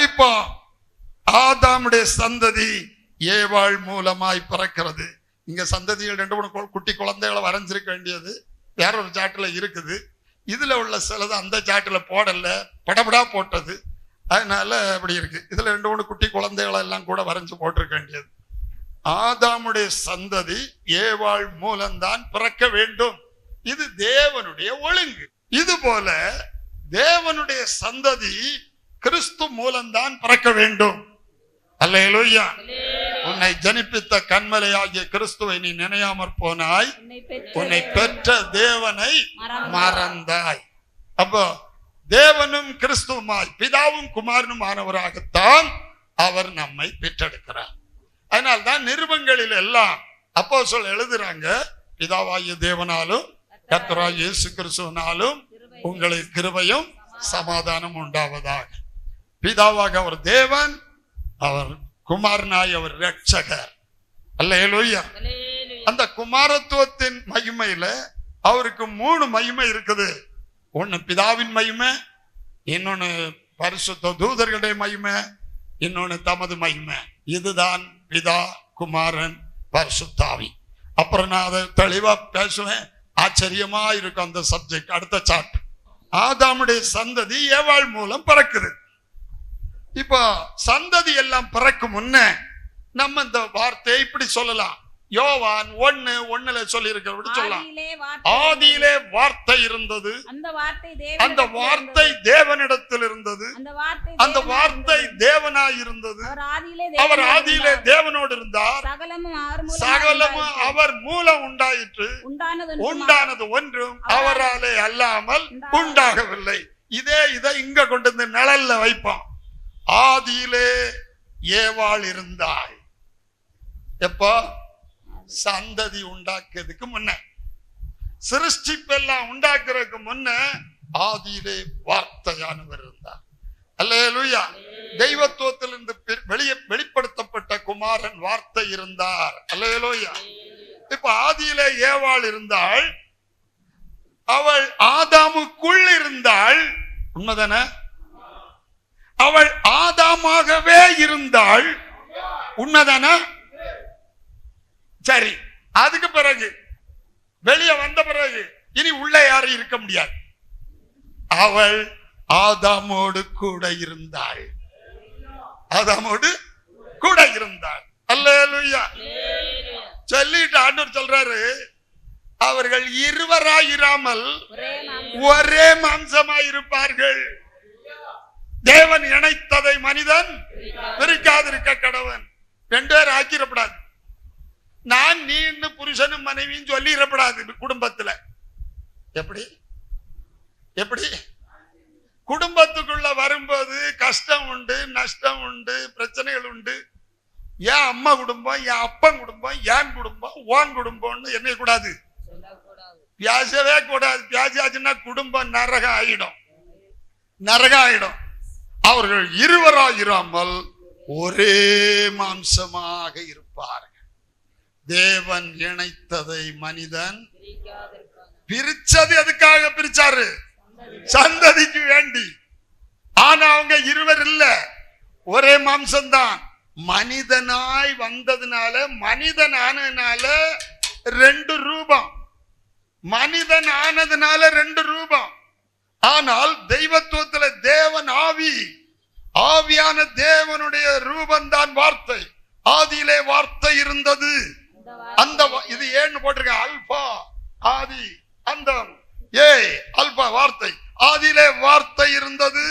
இப்போ ஆதாமுடைய சந்ததி ஏவாள் மூலமாய் பிறக்கிறது. இங்க சந்ததிகள் 2-3 குட்டி குழந்தைகளை வரைஞ்சிருக்க வேண்டியது வேற ஒரு சாட்டுல இருக்குது. இதுல உள்ள சிலது அந்த சாட்டுல போடல, படபடா போட்டது. அதனால அப்படி இருக்கு. இதுல 2-3 குட்டி குழந்தைகளை எல்லாம் கூட வரைஞ்சு போட்டிருக்க வேண்டியது. ஆதாமுடைய சந்ததி ஏவாள் மூலம்தான் பிறக்க வேண்டும். இது தேவனுடைய ஒழுங்கு. இது போல தேவனுடைய சந்ததி கிறிஸ்து மூலம்தான் பிறக்க வேண்டும். அல்லேலூயா. உன்னை ஜனிப்பித்த கண்மலையாகிய கிறிஸ்துவை நீ நினையாமற் போனாய், உன்னை பெற்ற தேவனை மறந்தாய். அப்போ தேவனும் கிறிஸ்துவுமாய் பிதாவும் குமாரனும் ஆனவராகத்தான் அவர் நம்மை பெற்றெடுக்கிறார். அதனால்தான் நிருபங்களில் எல்லாம் அப்போஸ்தலர் எழுதுறாங்க, பிதாவாகிய தேவனாலும் கர்த்தராகிய இயேசு கிறிஸ்துவினாலும் உங்களுக்கு கிருபையும் சமாதானம் உண்டாவதாக. பிதாவாக அவர் தேவன், அவர் குமாரனாய் அவர் இரட்சகர். அல்லேலூயா. அந்த குமாரத்துவத்தின் மகிமையில அவருக்கு 3 மகிமை இருக்குது. ஒன்னு பிதாவின் மகிமை, இன்னொன்னு பரிசுத்த தூதர்களுடைய மகிமை, இன்னொன்னு தமது மகிமை. இதுதான் பிதா, குமாரன், பரிசுத்த ஆவி. அப்புறம் நான் அதை தெளிவா பேசுவேன். ஆச்சரியமா இருக்கும் அந்த சப்ஜெக்ட். அடுத்த சாப்டர். ஆதாமுடைய சந்ததி ஏவாள் மூலம் பிறக்குது. இப்போ சந்ததி எல்லாம் பிறக்கும் முன்ன நம்ம இந்த வார்த்தையை இப்படி சொல்லலாம். யோவான் 1:1 சொல்லி இருக்கிற சொல்லலாம். ஆதியிலே வார்த்தை இருந்தது, அந்த வார்த்தை தேவனிடத்தில் இருந்தது, அந்த வார்த்தை தேவனாய் இருந்தது, அவர் ஆதியிலே தேவனோடு இருந்தார், சகலமும் அவர் மூலம் உண்டாயிற்று, உண்டானது ஒன்றும் அவராலே அல்லாமல் உண்டாகவில்லை. இதை இங்க கொண்டு வந்து நிழல்ல வைப்போம். ஆதியிலே ஏவாள் இருந்தாய். எப்போ? சந்ததி உண்டாக்குறதுக்கு முன்ன, சிருஷ்டிப்பெல்லாம் உண்டாக்குறதுக்கு முன்ன ஆதியிலே வார்த்தையானவர் இருந்தார். அல்லேலூயா. தெய்வத்துவத்திலிருந்து வெளிப்படுத்தப்பட்ட குமாரன் வார்த்தை இருந்தார். அல்லேலூயா. இப்ப ஆதியிலே ஏவாள் இருந்தாள், அவள் ஆதாமுக்குள் இருந்தாள். உண்மைதானே? அவள் ஆதாமாகவே இருந்தாள். உண்மைதானே? சரி, அதுக்கு பிறகு வெளியே வந்த பிறகு இனி உள்ள யாரும் இருக்க முடியாது. அவள் ஆதாமோடு கூட இருந்தாள். ஆதாமோடு கூட இருந்தாள். அல்லேலூயா. சொல்லிட்டு ஆண்டவர் சொல்றாரு, அவர்கள் இருவராயிராமல் ஒரே மாம்சமாய் இருப்பார்கள். தேவன் இணைத்ததை மனிதன் பிரிக்காதிருக்க கடவன். 2 பேர் ஆக்கிடப்படாது. நான் நீ புருஷனும் மனைவியும் சொல்லிடப்படாது குடும்பத்துல. எப்படி எப்படி குடும்பத்துக்குள்ள வரும்போது கஷ்டம் உண்டு, நஷ்டம் உண்டு, பிரச்சனைகள் உண்டு. ஏன் அம்மா குடும்பம், என் அப்பன் குடும்பம், என் குடும்பம், ஓன் குடும்பம்னு என்ன கூடாது, பேசவே கூடாது. பேசாச்சுன்னா குடும்பம் நரகம் ஆயிடும், நரகம் ஆயிடும். அவர்கள் இருவராயிராமல் ஒரே மாம்சமாக இருப்பார்கள். தேவன் இணைத்ததை மனிதன் பிரிச்சது எதுக்காக பிரிச்சாரு? சந்ததிக்கு வேண்டி. ஆனா அவங்க இருவர் இல்ல, ஒரே மாம்சம்தான். மனிதனாய் வந்ததுனால, மனிதன் ஆனதுனால 2 ரூபம், மனிதன் ஆனதுனால 2 ரூபம். ஆனால் தெய்வத்துவத்துல தேவன் ஆவி, ஆவியான தேவனுடைய ரூபந்தான் வார்த்தை. ஆதியிலே வார்த்தை இருந்தது. அந்த இது ஏன்னு போட்டிருக்க, அல்பா ஆதி அந்தம், அல்பா வார்த்தை. ஆதியிலே வார்த்தை இருந்தது,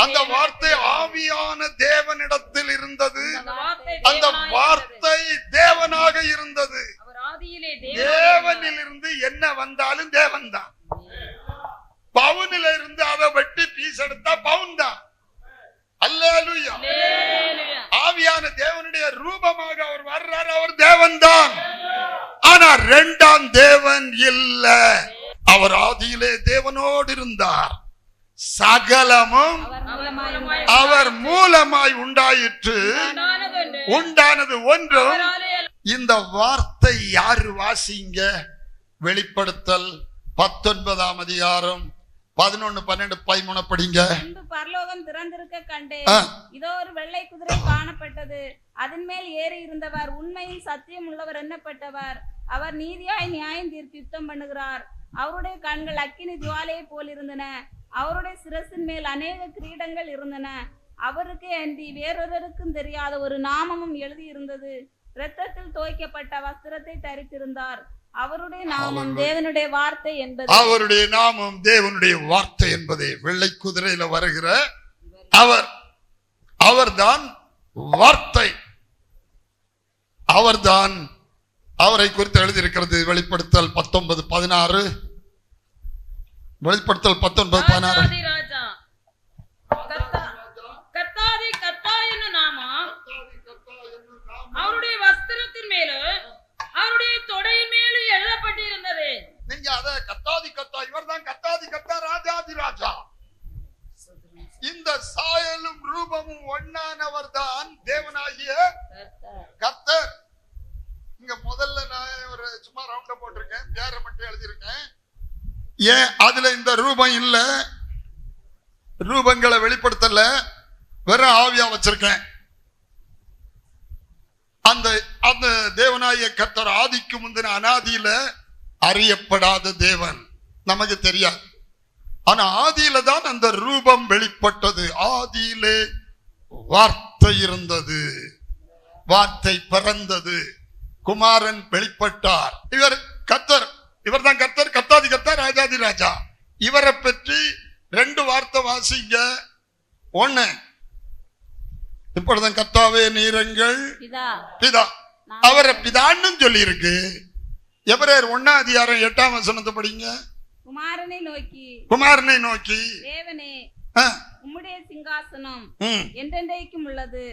அந்த வார்த்தை ஆவியான தேவனிடத்தில் இருந்தது, அந்த வார்த்தை தேவனாக இருந்தது. தேவனில் இருந்து என்ன வந்தாலும் தேவன் தான். பவுனில இருந்து அதை வெட்டி பீஸ் எடுத்தா பவுன் தான். அல்லேலூயா. ஆவியான தேவனுடைய ரூபமாக அவர் வர்றார், அவர் தேவன் தான். ஆனா 2ஆம் தேவன் இல்ல. அவர் ஆதியிலே தேவனோடு இருந்தார், சகலமும் அவர் மூலமாய் உண்டாயிற்று, உண்டானது ஒன்றும். இந்த வார்த்தை யாரு? வாசிங்க. வெளிப்படுத்தல் 19ஆம் அதிகாரம் 11, 12, 13 படிங்க. பரலோகம் திறந்திருக்க கண்டேன், இதோ ஒரு வெள்ளை குதிரை காணப்பட்டது. அதன் மேல் ஏறி இருந்தவர் உண்மையில் சத்தியம் உள்ளவர் எண்ணப்பட்டவர். அவர் நீதியாய் நியாயம் தீர்த்து யுத்தம் பண்ணுகிறார். அவருடைய கண்கள் அக்கினி ஜுவாலையை போல் இருந்தன. அவருடைய சிரசின் மேல் அநேக கிரீடங்கள் இருந்தன. அவருக்கு அன்றி வேறொருவருக்கும் தெரியாத ஒரு நாமமும் எழுதி இருந்தது. இரத்தத்தில் துவைக்கப்பட்ட வஸ்திரத்தை தரித்திருந்தார். அவருடைய நாமம் தேவனுடைய வார்த்தை என்பது, அவருடைய நாமம் தேவனுடைய வார்த்தை என்பதே வெள்ளை குதிரையில வருகிற அவர்தான் வார்த்தை. அவர்தான். அவரை குறித்து எழுதியிருக்கிறது வெளிப்படுத்தல் 19:16. வெளிப்படுத்தல் 19:16. அவருடைய வஸ்திரத்தின் மேலும் அவருடைய தொடையின் மேலும் எழுதப்பட்டிருந்தது. நீங்க அத கத்தாதி கத்தா, இவர்தான் கத்தாதி கத்தா, ராஜாதி ராஜா. இந்த சாயலும் ரூபமும் ஒன்னானவர் தான் தேவனாகிய கர்த்தர். இங்க முதல்ல நான் ஒரு சும்மா ரவுண்ட போட்டிருக்கேன், பேரை மட்டும் எழுதியிருக்கேன். ஏன் அதுல இந்த ரூபம் இல்ல, ரூபங்களை வெளிப்படுத்தல, வெறும் ஆவியா வச்சிருக்கேன். அந்த தேவனாய கர்த்தர் ஆதிக்கு முந்தின அனாதியில அறியப்படாத தேவன், நமக்கு தெரியாது. ஆனா ஆதியில தான் அந்த ரூபம் வெளிப்பட்டது. ஆதியிலே வார்த்தை இருந்தது, வார்த்தை பிறந்தது, குமாரன் வெளிப்பட்டார். இவர் கர்த்தர், இவர் தான் கர்த்தர், கர்த்தாதி கர்த்தர், ராஜாதி ராஜா. இவரை பற்றி 2 வார்த்தை வாசிங்க. 1, இப்பொழுது கர்த்தாவே நீரங்கள் பிதா, அவரை பிதான்னு சொல்லி இருக்கு. எபிரேயர் 1 அதிகாரம் 8ஆம் வசனத்தை படிங்க. குமாரனை நோக்கி தேவனே, உம்முடைய சிங்காசனம் என்றென்றைக்கும் உள்ளது,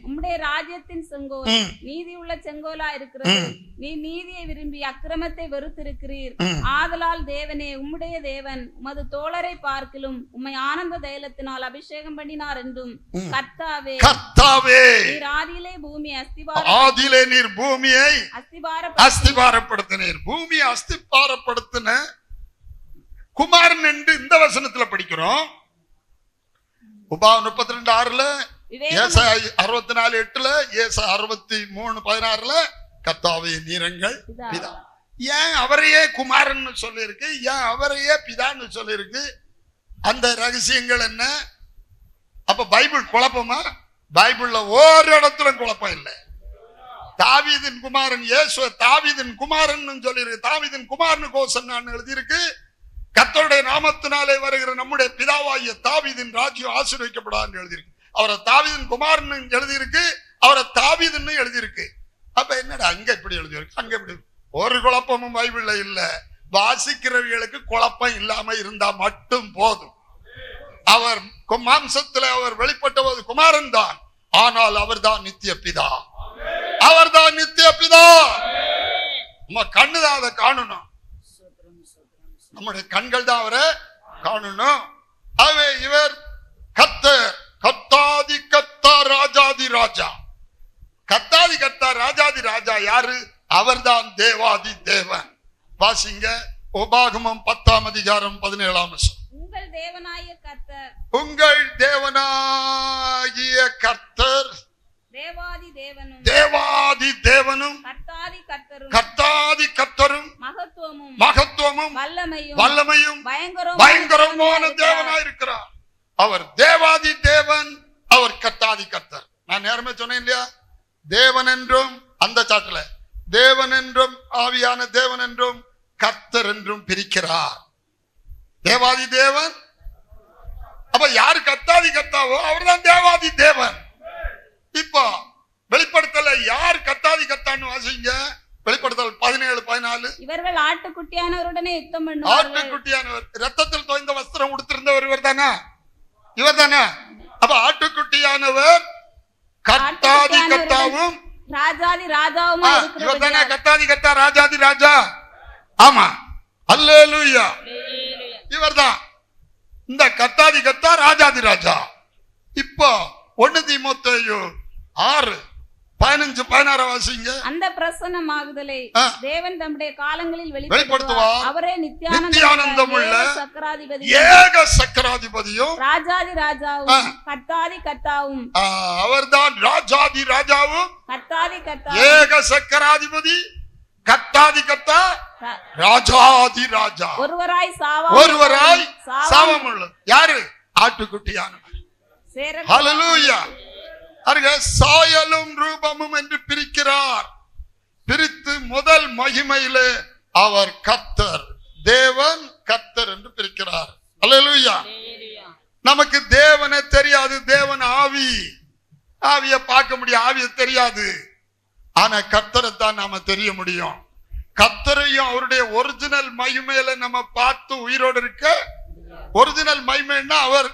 உம்முடைய ராஜ்யத்தின் செங்கோல் நீதி உள்ள செங்கோலா இருக்கிறது. நீ நீதியை விரும்பி அக்கிரமத்தை வெறுத்திருக்கிறீர். ஆதலால் தேவனே, உம்முடைய தேவன் உமது தோழரை பார்க்கிலும் உம்மை ஆனந்த தைலத்தினால் அபிஷேகம் பண்ணினார் என்றும், கர்த்தாவே நீர் ஆதியிலே பூமியை அஸ்திபாரப்படுத்தினீர். பூமியை அஸ்திபாரப்படுத்தின குமாரன் என்று இந்த வசனத்துல படிக்கிறோம். உபாகம் 32:6, ஏசாயா 64:8, ஏசாயா 63:16 கர்த்தாவே நீரங்கள் பிதா. ஏன் அவரையே குமாரன் சொல்லி இருக்கு, ஏன் அவரையே பிதான்னு சொல்லி இருக்கு? அந்த ரகசியங்கள் என்ன? அப்ப பைபிள் குழப்பமா? பைபிள்ல ஒரு இடத்துல குழப்பம் இல்லை. தாவீதின் குமாரன் இயேசு தாவீதின் குமாரன் சொல்லி இருக்கு. தாவீதின் குமாரன் கோசன் எழுதி இருக்கு. கர்த்தருடைய நாமத்தினாலே வருகிற நம்முடைய பிதாவாகிய தாவீதின் ராஜ்யம் ஆசீர்வதிக்கப்படாதுன்னு எழுதியிருக்கு. அவரை தாவீதின் குமாரன் எழுதியிருக்கு, அவரை தாவீதுன்னு எழுதியிருக்கு. அப்ப என்னடா அங்க எப்படி எழுதியிருக்கு, அங்க எப்படி? ஒரு குழப்பமும் பைபிள்ல இல்ல. வாசிக்கிறவர்களுக்கு குழப்பம் இல்லாம இருந்தா மட்டும் போதும். அவர் மாம்சத்துல அவர் வெளிப்பட்டவது குமாரன் தான், ஆனால் அவர் தான் நித்திய பிதா. அவர் தான் நித்திய பிதா. நம்ம கண்ணுதான் அதை காணணும், நம்முடைய கண்கள் தான் அவரை காணணும். ஆகவே இவர் கர்த்தர், கர்த்தாதி கர்த்தர், ராஜாதி ராஜா. கர்த்தாதி கர்த்தர், ராஜாதி ராஜா யாரு? அவர்தான் தேவாதி தேவன். வாசிங்க உபாகமம் 10ஆம் அதிகாரம் 17ஆம் வசனம். உங்கள் தேவனாகிய கர்த்தர், உங்கள் தேவனாகிய கர்த்தர் தேவாதி தேவனும், தேவாதி தேவனும், கர்த்தாதி கர்த்தரும், கர்த்தாதி கர்த்தரும், மகத்துவமும், மகத்துவமும், வல்லமையும், வல்லமையும், பயங்கரமான தேவனாய் இருக்கிறார். அவர் தேவாதி தேவன், அவர் கர்த்தாதி கர்த்தர். நான் நேரமே சொன்னேன் இல்லையா? தேவன் என்றும் அந்த சாட்டுல தேவன் என்றும் ஆவியான தேவன் என்றும் கர்த்தர் என்றும் பிரிக்கிறார். தேவாதி தேவன். அப்ப யாரு கர்த்தாதி கர்த்தாவோ அவர்தான் தேவாதி தேவன். இப்போ வெளிப்படுத்தல யார் கர்த்தாதி கர்த்தான்னு வாசிங்க. வெளிப்படுத்தல் 17:14. இவர்கள் ஆட்டுக்குட்டியானவருடனே யுத்தம் பண்ணுவார்கள். ஆட்டுக்குட்டியானவர் ரத்தத்தில் தோய்ந்த வஸ்திரம் உடுத்திருந்தவர் இவர் தானே, இவர் தானே. அப்ப ஆட்டுக்குட்டியானவர் கர்த்தாதி கர்த்தாவும் ராஜாதி ராஜாவுமா இருக்கிறவர். இவர் தானே கர்த்தாதி கர்த்தா, ராஜாதி ராஜா. ஆமா, அல்லேலூயா. இவர்தான் இந்த கர்த்தாதி கர்த்தா, ராஜாதி ராஜா. இப்போ 1 தீமோத்தேயு 6:15-16 வாசிங்க. அந்த பிரசன்னமாகுதலை தேவன் தம்முடைய காலங்களில் வெளிப்படுத்துவார். அவரே நித்தியானந்தமுள்ள ஏக சக்கராதிபதியும், ராஜாதி ராஜாவும், கர்த்தாதி கர்த்தாவும். அவர்தான் ராஜாதி ராஜாவும், கர்த்தாதி கர்த்தா, ஏக சக்கராதிபதி, கர்த்தாதி கர்த்தா, ராஜாதி ராஜா. ஒருவராய் சாவமுள்ள யாரு? ஆட்டுக்குட்டியானவர். ஹல்லேலூயா. சாயலும் ரூபமும் என்று பிரிக்கிறார். பிரித்து முதல் மகிமையிலே அவர் கர்த்தர், தேவன் கர்த்தர் என்று பிரிக்கிறார். ஹல்லேலூயா. நமக்கு தேவனே தெரியாது. தேவன் ஆவி, ஆவியை பார்க்க முடியும், ஆவியை தெரியாது. ஆனா கர்த்தரை தான் நாம தெரிய முடியும். கர்த்தரையும் அவருடைய ஒரிஜினல் மகிமையில நம்ம பார்த்து உயிரோடு இருக்க. ஒரிஜினல் மகிமைன்னா அவர்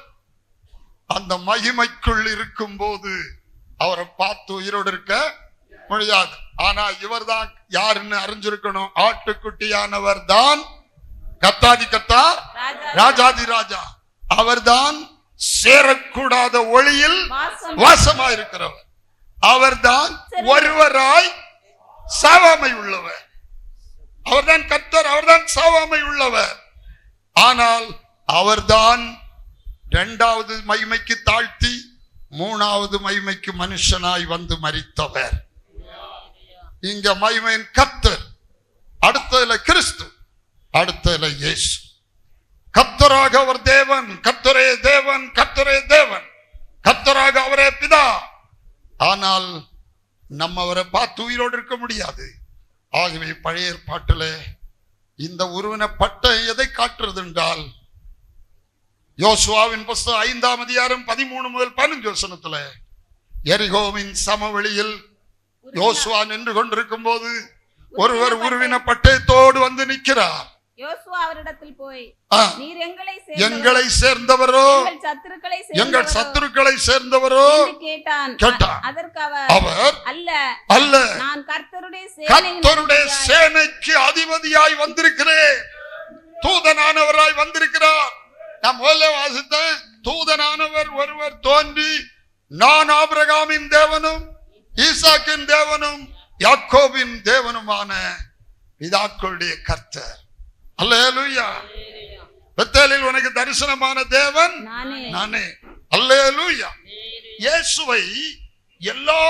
அந்த மகிமைக்குள் இருக்கும் போது அவரை பார்த்து உயிரோடு இருக்க முடியாது. ஆனா இவர் தான் யாருன்னு அறிஞ்சிருக்கணும். ஆட்டுக்குட்டியானவர் தான் கர்த்தாதி கர்த்தா, ராஜாதி ராஜா. அவர்தான் சேரக்கூடாத ஒளியில் வாசமாயிருக்கிறவர். அவர்தான் ஒருவராய் சாவாமை உள்ளவர். அவர்தான் கர்த்தர், அவர்தான் சாவாமை உள்ளவர். ஆனால் அவர்தான் 2வது மகிமைக்கு தாழ்த்தி 3வது மகிமைக்கு மனுஷனாய் வந்து மரித்தவர். இங்க மகிமையின் கர்த்தர், அடுத்ததுல கிறிஸ்து, நம்ம அவரை பார்த்து உயிரோடு இருக்க முடியாது. ஆகவே பழைய ஏற்பாட்டிலே இந்த உருவின பட்டை எதை காட்டுறது என்றால், யோசுவாவின் புஸ்தகம் 5ஆம் அதிகாரம் 13 முதல் 15 வசனத்துல, எரிகோவின் சமவெளியில் யோசுவா நின்று கொண்டிருக்கும் போது ஒருவர் உருவின பட்டயத்தோடு வந்து நிற்கிறார். யோசுவா அவரிடத்தில் போய், நீர் எங்களை சேர்ந்தவரோ எங்கள் சத்துருக்களை சேர்ந்தவரோ கேட்டான். அதற்கு அவர் அல்ல, நான் கர்த்தருடைய சேனைக்கு அதிபதியாய் வந்திருக்கிறேன், தூதனானவராய் வந்திருக்கிறார். நான் முதல்ல வாசித்தேன், தூதனானவர் ஒருவர் தோன்றி, நான் ஆபிரகாமின் தேவனும் ஈசாக்கின் தேவனும் யாக்கோபின் தேவனுமான பிதாக்களுடைய கர்த்தர். அல்லேலூயா. பெத்தேலில் உனக்கு தரிசனமான தேவன் நானே. அல்லேலூயா. இயேசுவை எல்லா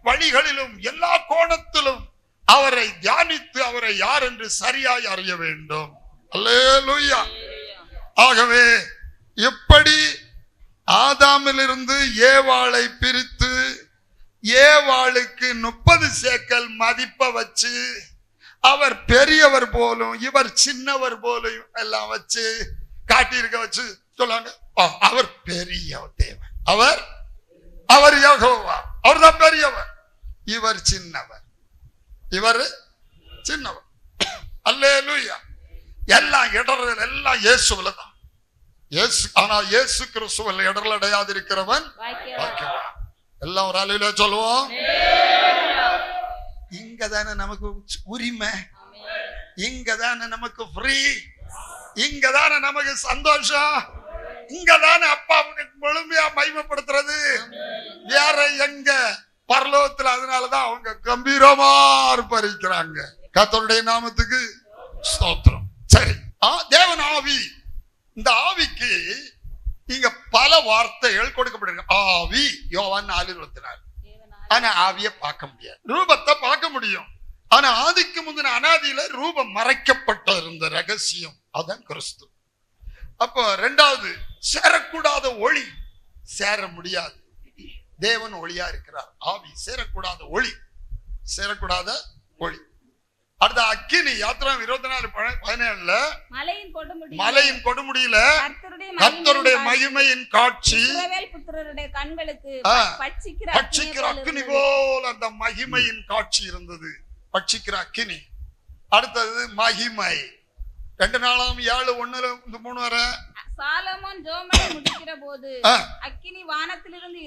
வழிகளிலும் எல்லா கோணத்திலும் அவரை தியானித்து அவரை யார் என்று சரியாய் அறிய வேண்டும். அல்லேலூயா. ஆகவே எப்படி ஆதாமிலிருந்து ஏவாளை பிரித்து ஏவாளுக்கு 30 சேக்கல் மதிப்பை வச்சு அவர் பெரியவர் போலும் இவர் சின்னவர் போலும் எல்லாம் வச்சு காட்டியிருக்க வச்சு சொல்லாங்க, அவர் பெரிய தேவன், அவர் யெகோவா, அவர் தான் பெரியவர், இவர் சின்னவர், இவர் சின்னவர். அல்லேலூயா. எல்லாம் இடர்கள் எல்லாம் இயேசுவில தான். ஆனா இயேசு கிறிஸ்துவில் இடர்கள் அடையாது இருக்கிறவன் எல்லாம் ஒரு அலையில சொல்லுவோம். இங்கதானே நமக்கு உரிமை, இங்கதானே நமக்கு ஃப்ரீ, இங்கதானே நமக்கு சந்தோஷம், இங்கதானே அப்பா முழுமையா மகிமைப்படுத்துறது. வேற எங்க பரலோகத்துல? அதனாலதான் அவங்க கம்பீரமா பறிக்கிறாங்க. கர்த்தருடைய நாமத்துக்கு ஸ்தோத்திரம். சரி, தேவன் ஆவி. இந்த ஆவிக்கு இங்க பல வார்த்தைகள் கொடுக்கப்பட்டிருக்கு. ஆவி யோவான் 4:24. ஆனா ஆவிய பார்க்க முடியாது, ரூபத்தை பார்க்க முடியும். ஆனா ஆதிக்கு முந்தின அனாதியில ரூபம் மறைக்கப்பட்ட இருந்த ரகசியம் அதான் கிறிஸ்து. அப்போ ரெண்டாவது, சேரக்கூடாத ஒளி, சேர முடியாது. தேவன் ஒளியா இருக்கிறார். ஆவி சேரக்கூடாத ஒளி, சேரக்கூடாத ஒளி. அடுத்த அக்கினி. யாத்திராம் 24:17 மலையின் கொடுமுடியில கர்த்தருடைய மகிமையின் காட்சி, கண்களுக்கு பட்சிக்கிற அக்கினி போல் அந்த மகிமையின் காட்சி இருந்தது. பட்சிக்கிற அக்கினி. அடுத்தது மகிமை. 2 நாளாம் 7:1-3 வரை சாலமோன் ஜெபங்களை முடிக்கிற போது அக்கினி வானத்திலிருந்து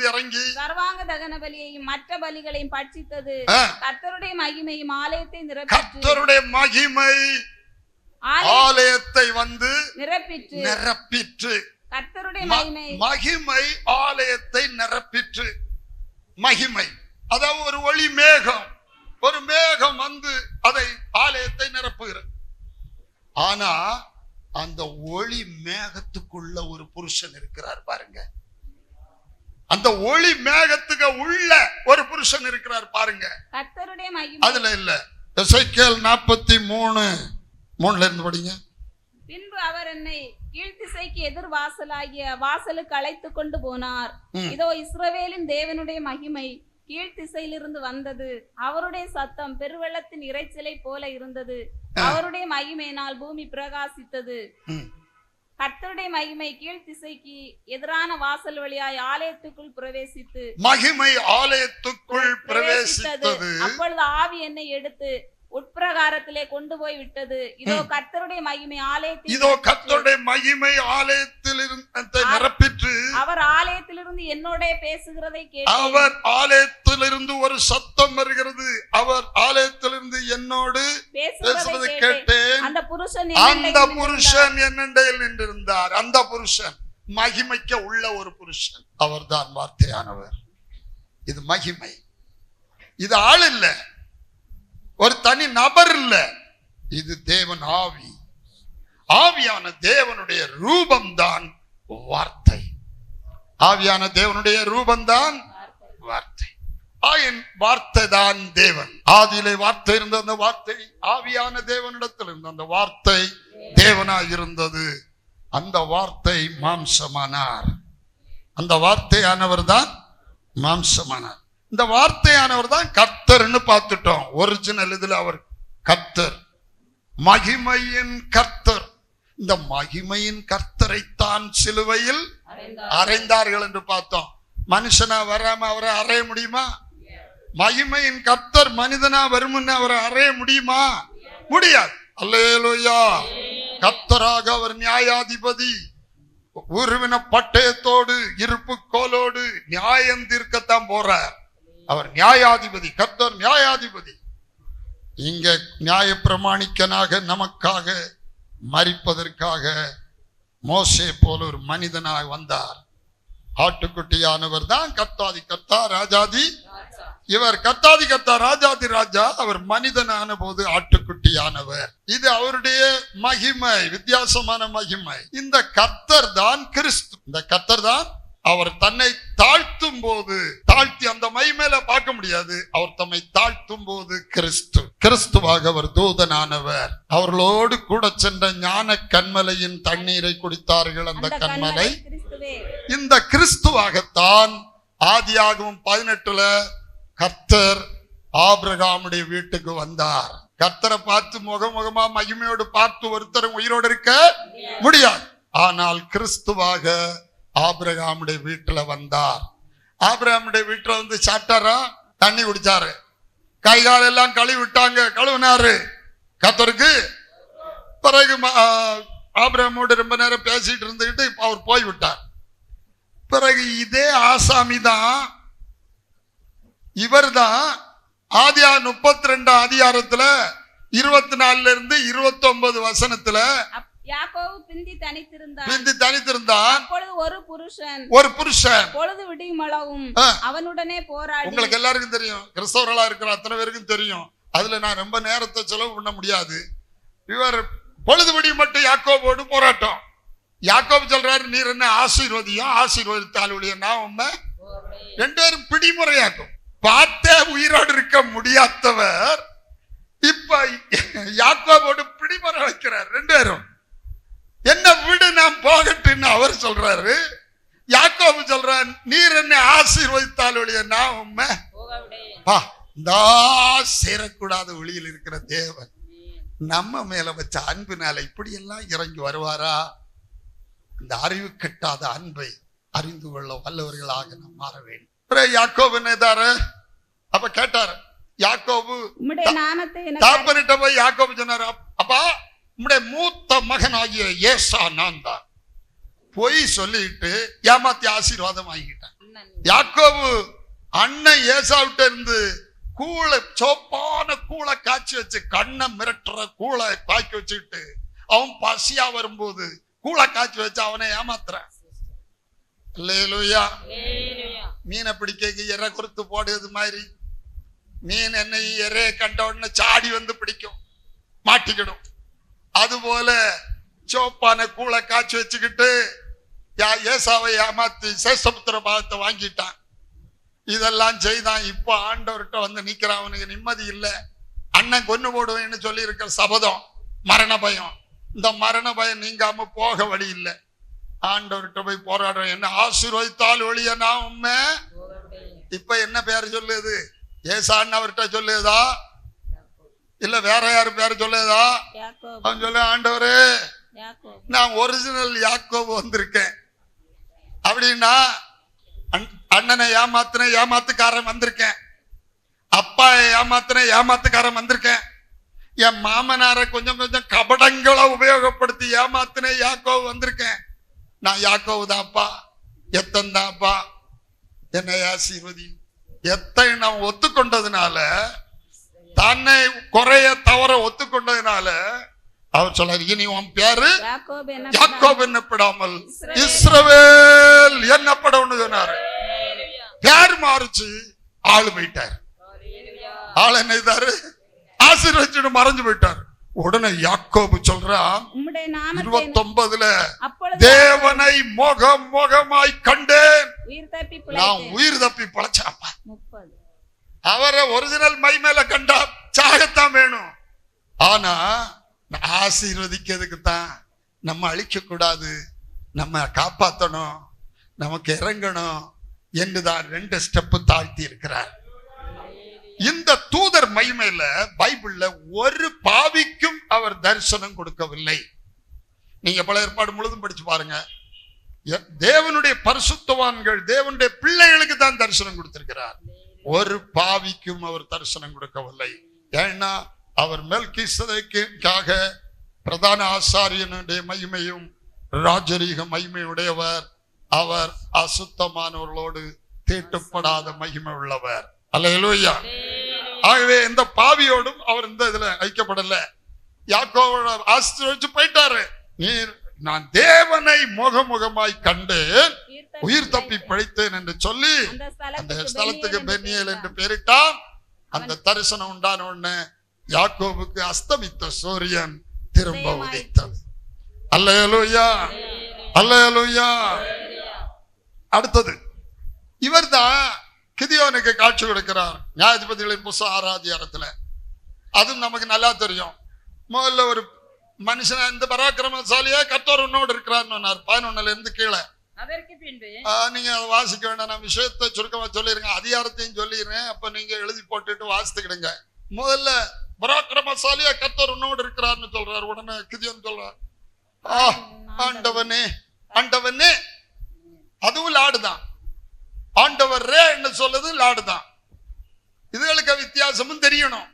இறங்கி சர்வாங்க தகன பலியையும் மற்ற பலிகளையும் பட்சித்தது. கர்த்தருடைய மகிமையும் ஆலயத்தை ஆலயத்தை வந்து நிரப்பிற்று. கர்த்தருடைய மகிமை ஆலயத்தை நிரப்பிற்று. மகிமை அதாவது ஒரு ஒளி மேகம், ஒரு மேகம் வந்து அதை ஆலயத்தை நிரப்புகிறது. ஆனா அந்த ஒளி மேகத்துக்குள்ள ஒரு புருஷன் இருக்கிறார் பாருங்க. அந்த ஒளி மேகத்துக்கு உள்ள ஒரு புருஷன் இருக்கிறார் பாருங்க. அதுல இல்ல. எசேக்கியேல் 43:3 இருந்து படிங்க. பின்பு அவர் என்னை கீழ்த்திசைக்கு எதிர் வாசலாகிய வாசலுக்கு அழைத்து கொண்டு போனார். இதோ இஸ்ரவேலின் தேவனுடைய மகிமை கீழ்த்திசையிலிருந்து வந்தது. அவருடைய சத்தம் பெருவெள்ளத்தின் இரைச்சலை போல இருந்தது. அவருடைய மகிமையினால் பூமி பிரகாசித்தது. கர்த்தருடைய மகிமை கீழ்த்திசைக்கு எதிரான வாசல் வழியாய் ஆலயத்துக்குள் பிரவேசித்து மகிமை ஆலயத்துக்குள் பிரவேசித்தது. அப்பொழுது ஆவி என்னை எடுத்து உட்பிரகாரத்திலே கொண்டு போய் விட்டது. இதோ கர்த்தருடைய மகிமை ஆலயத்திலிருந்து நிரப்பிற்று. அவர் ஆலயத்திலிருந்து என்னோட பேசுகிறதை கேட்டேன். அவர் ஆலயத்திலிருந்து ஒரு சத்தம் வருகிறது. அவர் ஆலயத்திலிருந்து என்னோடு பேசுவதை கேட்டேன். அந்த புருஷன் என்னண்டையில் நின்றிருந்தார். அந்த புருஷன் மகிமைக்க உள்ள ஒரு புருஷன், அவர்தான் வார்த்தையானவர். இது மகிமை. இது ஆள் இல்ல, ஒரு தனி நபர் இல்ல, இது தேவன் ஆவி. ஆவியான தேவனுடைய ரூபம்தான் வார்த்தை. ஆவியான தேவனுடைய ரூபம்தான் வார்த்தை. ஆயின் வார்த்தை தான் தேவன். ஆதியிலே வார்த்தை இருந்த அந்த வார்த்தை ஆவியான தேவனிடத்தில் இருந்த அந்த வார்த்தை தேவனாய் இருந்தது. அந்த வார்த்தை மாம்சமானார். அந்த வார்த்தையானவர் தான் மாம்சமானார். இந்த வார்த்தையானவர் தான் கர்த்தர்னு பார்த்துட்டோம். ஒரிஜினல் இதுல அவர் கர்த்தர், மகிமையின் கர்த்தர். இந்த மகிமையின் கர்த்தரைத்தான் சிலுவையில் அறைந்தார்கள் என்று பார்த்தோம். மனுஷனா வராம அவரை அறைய முடியுமா? மகிமையின் கர்த்தர் மனிதனா வருமுன்னு அவரை அறைய முடியுமா? முடியாது. அல்லேலூயா. கர்த்தராக அவர் நியாயாதிபதி, உருவின பட்டயத்தோடு இருப்பு கோலோடு நியாயம் தீர்க்கத்தான் போறார். அவர் நியாயாதிபதி, கர்த்தர் நியாயாதிபதி. இங்க நியாய பிரமாணிக்கனாக நமக்காக மரிப்பதற்காக மோசே போல ஒரு மனிதனாக வந்தார். ஆட்டுக்குட்டியானவர் தான் கர்த்தாதி கர்த்தா ராஜாதி. இவர் கர்த்தாதி கர்த்தா ராஜாதி ராஜா. அவர் மனிதனான போது ஆட்டுக்குட்டியானவர். இது அவருடைய மகிமை, வித்தியாசமான மகிமை. இந்த கர்த்தர் தான் கிறிஸ்து. இந்த கர்த்தர் தான் அவர் தன்னை தாழ்த்தும் போது, தாழ்த்தி அந்த மகிமையில பார்க்க முடியாது, அவர் தம்மை தாழ்த்தும் போது கிறிஸ்து, கிறிஸ்துவாக அவர் தூதனானவர். அவர்களோடு கூட சென்ற ஞான கண்மலையின் தண்ணீரை குடித்தார்கள். அந்த கண்மலை இந்த கிறிஸ்துவாகத்தான். ஆதியாகமம் 18 கர்த்தர் ஆபிரகாமுடைய வீட்டுக்கு வந்தார். கர்த்தரை பார்த்து முகமுகமா மகிமையோடு பார்த்து ஒருத்தரும் உயிரோடு இருக்க முடியாது. ஆனால் கிறிஸ்துவாக ஆபிரகாமுடைய வீட்டுல வந்தார். ஆபிரகாமுடைய வீட்டுல வந்து சாப்பிட்டாரா? தண்ணி குடிச்சாரு. கை கால் எல்லாம் கழுவி விட்டாங்க, கழுவினாரு கர்த்தருக்கு. பிறகு ஆபிரகாமோடு ரொம்ப நேரம் பேசிட்டு இருந்துகிட்டு அவர் போய்விட்டார். பிறகு இதே ஆசாமி தான், இவர் தான் ஆதியா 32 அதிகாரத்துல 24 இருந்து 29 வசனத்துல யாக்கோபு பிந்தி தனித்திருந்தான். ஒரு புருஷன் பொழுது விடியுமளவும் அவனுடனே போராடி. உங்களுக்கு எல்லாருக்கும் தெரியும், கிறிஸ்தவர்களா இருக்கிற அத்தனை பேருக்கும் தெரியும். அதுல நான் ரொம்ப நேரத்தை செலவு பண்ண முடியாது. இவர் பொழுது விடியும் மட்டும் யாக்கோபோடு போராட்டம். யாக்கோபு சொல்றாரு, நீர் என்ன ஆசீர்வதியும், ஆசீர்வதித்தால் ஒழிய நான் உண்மை. 2 பேரும் பிடிமுறையாக்கும். பார்த்தே உயிரோடு இருக்க முடியாதவர் இப்ப யாக்கோபோடு பிடிமுறை வைக்கிறார். 2 பேரும் என்ன விடு நான் போகட்டுன்னு அவர் சொல்றாரு. யாக்கோபு சொல்றார், நீர் என்ன ஆசீர்வதித்தால் ஒழிய நான் உண்மை சேரக்கூடாத ஒளியில் இருக்கிற தேவன் நம்ம மேல வச்ச அன்பினால இப்படி எல்லாம் இறங்கி வருவாரா? இந்த அறிவு கட்டாத அன்பை அறிந்து கொள்ள வல்லவர்களாக நாம் மாற வேண்டும். யாக்கோபு என்னதாரு அப்ப கேட்டாரு. யாக்கோபு தாப்பனிட்ட போய் யாக்கோபு சொன்னாரு, அப்பா உம்முடைய மூத்த மகனாகிய ஏசா நான் தான். பொய் சொல்லிட்டு ஏமாத்தி ஆசீர்வாதம் வாங்கிட்டான். யாக்கோபு அண்ணன் ஏசாவிட்ட இருந்து கூளை, சோப்பான கூளை காய்ச்சி வச்சு, கண்ணை மிரட்டுற கூளை காய்ச்சி வச்சுக்கிட்டு அவன் பசியா வரும்போது கூளை காய்ச்சி வச்சு அவனை ஏமாத்துறான். அல்லேலூயா. மீனை பிடிக்க எரை கொடுத்து போடுறது மாதிரி மீன் என்னை எரையை கண்ட உடனே சாடி வந்து பிடிக்கும், மாட்டிக்கிடும். அதுபோல சோப்பான கூளை காய்ச்சி வச்சுக்கிட்டு ஏசாவை ஏமாத்தி சேஷபுத்திர பாகத்தை வாங்கிட்டான். இதெல்லாம் செய்தான். இப்போ ஆண்டவர்கிட்ட வந்து நிக்கிறான். அவனுக்கு நிம்மதி இல்லை. அண்ணன் கொன்னு போடுவேன்னு சொல்லி இருக்கிற சபதம், மரண பயம். இந்த மரண பயம் நீங்காம போக வழி இல்லை. ஆண்டவர்கிட்ட போய் போராடுறேன், என்ன ஆசீர்வதித்தால் ஒழிய நான் உண்மை. இப்ப என்ன பேரு சொல்லுது? ஏசான்னு அவர்கிட்ட சொல்லுதா இல்ல வேற யாரு பேரு சொல்லுதா? அவன் சொல்ல, ஆண்டவரே நான் ஒரிஜினல் யாக்கோபு வந்திருக்கேன் அப்படின்னா, அண்ணனை ஏமாத்தின ஏமாத்துக்காரன் வந்திருக்கேன், அப்பா ஏமாத்தின ஏமாத்துக்காரன் வந்திருக்கேன், என் மாமனாரை கொஞ்சம் கொஞ்சம் கபடங்களை உபயோகப்படுத்தி ஏமாத்தின யாக்கோபு வந்திருக்கேன். நான் யாக்கோபு தான்ப்பா, எத்தன் தான்ப்பா, என்னை ஆசீர்வதி. எத்தை நான் ஒத்துக்கொண்டதுனால, தன்னை குறைய தவற ஒத்துக்கொண்டதுனால அவர் சொல்றாரு, இனி உன் பேரு யாக்கோபு என்னப்படாமல் இஸ்ரவேல் என்னப்படும் சொன்னாரு. பேர் மாறிச்சு, ஆளு போயிட்டாரு. ஆள் என்ன செய்தாரு? ஆசீர்வதிச்சுட்டு மறைஞ்சு போயிட்டாரு. உடனே யாக்கோபு சொல்றான் 29 தேவனை முகமாய் கண்டேன், நான் உயிர் தப்பி பழச்சாப்பா. அவரை ஒரிஜினல் மை மேல கண்டா சாகத்தான் வேணும். ஆனா ஆசீர்வதிக்கிறதுக்கு தான், நம்ம அழிக்க கூடாது, நம்ம காப்பாற்றணும், நமக்கு இறங்கணும். என்றுதான் 2 ஸ்டெப் தாழ்த்தி இருக்கிறார். இந்த தூதர் மகிமையில பைபிள்ல ஒரு பாவிக்கும் அவர் தரிசனம் கொடுக்கவில்லை. நீங்க பழைய ஏற்பாடு முழுதும் படிச்சு பாருங்க. தேவனுடைய பரிசுத்தவான்கள் தேவனுடைய பிள்ளைகளுக்கு தான் தரிசனம் கொடுத்திருக்கிறார். ஒரு பாவிக்கும் அவர் தரிசனம் கொடுக்கவில்லை. ஏன்னா அவர் மெல்கிசேதேக்குக்காக பிரதான ஆசாரியனுடைய மகிமையும் ராஜரீக மகிமையுடையவர். அவர் அசுத்தமானவர்களோடு தீட்டுப்படாத மகிமை உள்ளவர். அல்லேலூயா. ஆகவே இந்த பாவியோடும் அவர் இந்த இதுல ஐக்கப்படல. யாக்கோபோட ஆசீர்வதிச்சு போயிட்டாரு. நீர் நான் தேவனை முகமுகமாய் கண்டேன், உயிர் தப்பி பிழைத்தேன் என்று சொல்லி அந்த ஸ்தலத்துக்கு பென்னியேல் என்று பெயரிட்டான். அந்த தரிசனம் உண்டான உடனே யாக்கோபுக்கு அஸ்தமித்த சூரியன் திரும்ப உதித்தது. அல்லேலூயா, அல்லேலூயா. அடுத்தது இவர்தான் கிதியோனுக்கு காட்சி கொடுக்கிறார். நியாயாதிபதிகளின் புத்தகம் 6ஆம் அதிகாரத்துல. அதுவும் நமக்கு நல்லா தெரியும். முதல்ல ஒரு மனுஷன் இந்த பராக்கிரமசாலியா கர்த்தர் உன்னோடு இருக்கிறார் 11 இருந்து கீழே. அதற்கு பின்பு நீங்க அதை வாசிக்க வேண்டாம். நான் விஷயத்தை சுருக்கமா சொல்லிருங்க, அதிகாரத்தையும் சொல்லிடுறேன். அப்ப நீங்க எழுதி போட்டுட்டு வாசித்துக்கிடுங்க. முதல்ல பராக்கிரமசாலியா கர்த்தர் உன்னோடு இருக்கிறார்னு சொல்றாரு. உடனே கிதியோன் சொல்றார், ஆண்டவனே ஆண்டவனே. அதுவும் லாடுதான். ஆண்டவர் என்ன சொல்லுது லாடுதான். இதுகளுக்கு வித்தியாசமும் தெரியணும்.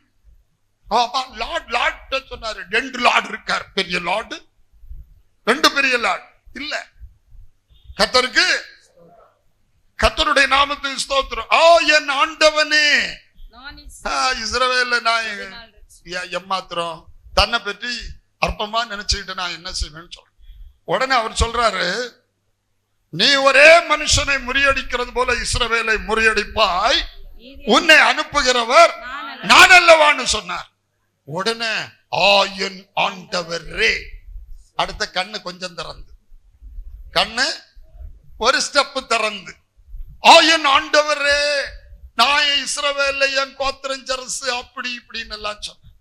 சொன்னாரு 2 லார்டு இருக்கார். பெரிய லார்டு 2 பெரிய லார்டு இல்ல. கர்த்தருக்கு கர்த்தருடைய நாமத்துக்கு ஸ்தோத்திரம். என் ஆண்டவனே. இஸ்ரவேல்ல நான் எம்மாத்திரம் தன்னை பற்றி அற்பமா நினைச்சுக்கிட்டு நான் என்ன செய்வேன்னு சொல்றேன். உடனே அவர் சொல்றாரு, நீ ஒரே மனுஷனை முறியடிக்கிறது போல இஸ்ரவேலை முறியடிப்பாய், உன்னை அனுப்புகிறவர் நான் அல்லவான்னு சொன்னார். உடனே என் ஆண்டவரே. அடுத்த கண்ணு கொஞ்சம் திறந்து, கண்ணு ஒரு ஸ்டெப் திறந்து, என் ஆண்டவரே நான் இஸ்ரவேலை என் கோத்திரஞ்சரசு அப்படி இப்படின்னு எல்லாம் சொன்னேன்.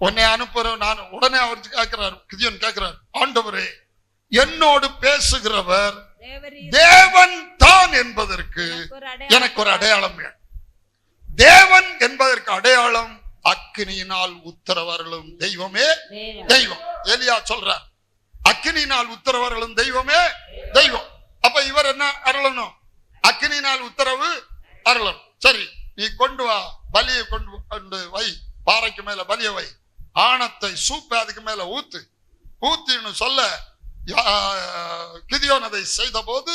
உன்னை அனுப்புறேன் நான். உடனே அவர் கேட்கிறார், கிதியோன் கேட்கிறார், ஆண்டவரே என்னோடு பேசுகிறவர் தேவன் தான் என்பதற்கு எனக்கு ஒரு அடையாளம் வேணும். தேவன் என்பதற்கு அடையாளம் அக்கினியினால் உத்தரவர்களும் தெய்வமே தெய்வம். எலியா சொல்றார், அக்கினியினால் உத்தரவர்களும் தெய்வமே தெய்வம். அப்ப இவர் என்ன அருளணும்? அக்கினியினால் உத்தரவு அருளணும். சரி, நீ கொண்டு வா, பலியை கொண்டு வை, பாறைக்கு மேல பலிய வை, ஆணத்தை சூப்பை அதுக்கு மேல ஊத்தின்னு சொல்ல கிதியோன் அதை செய்த போது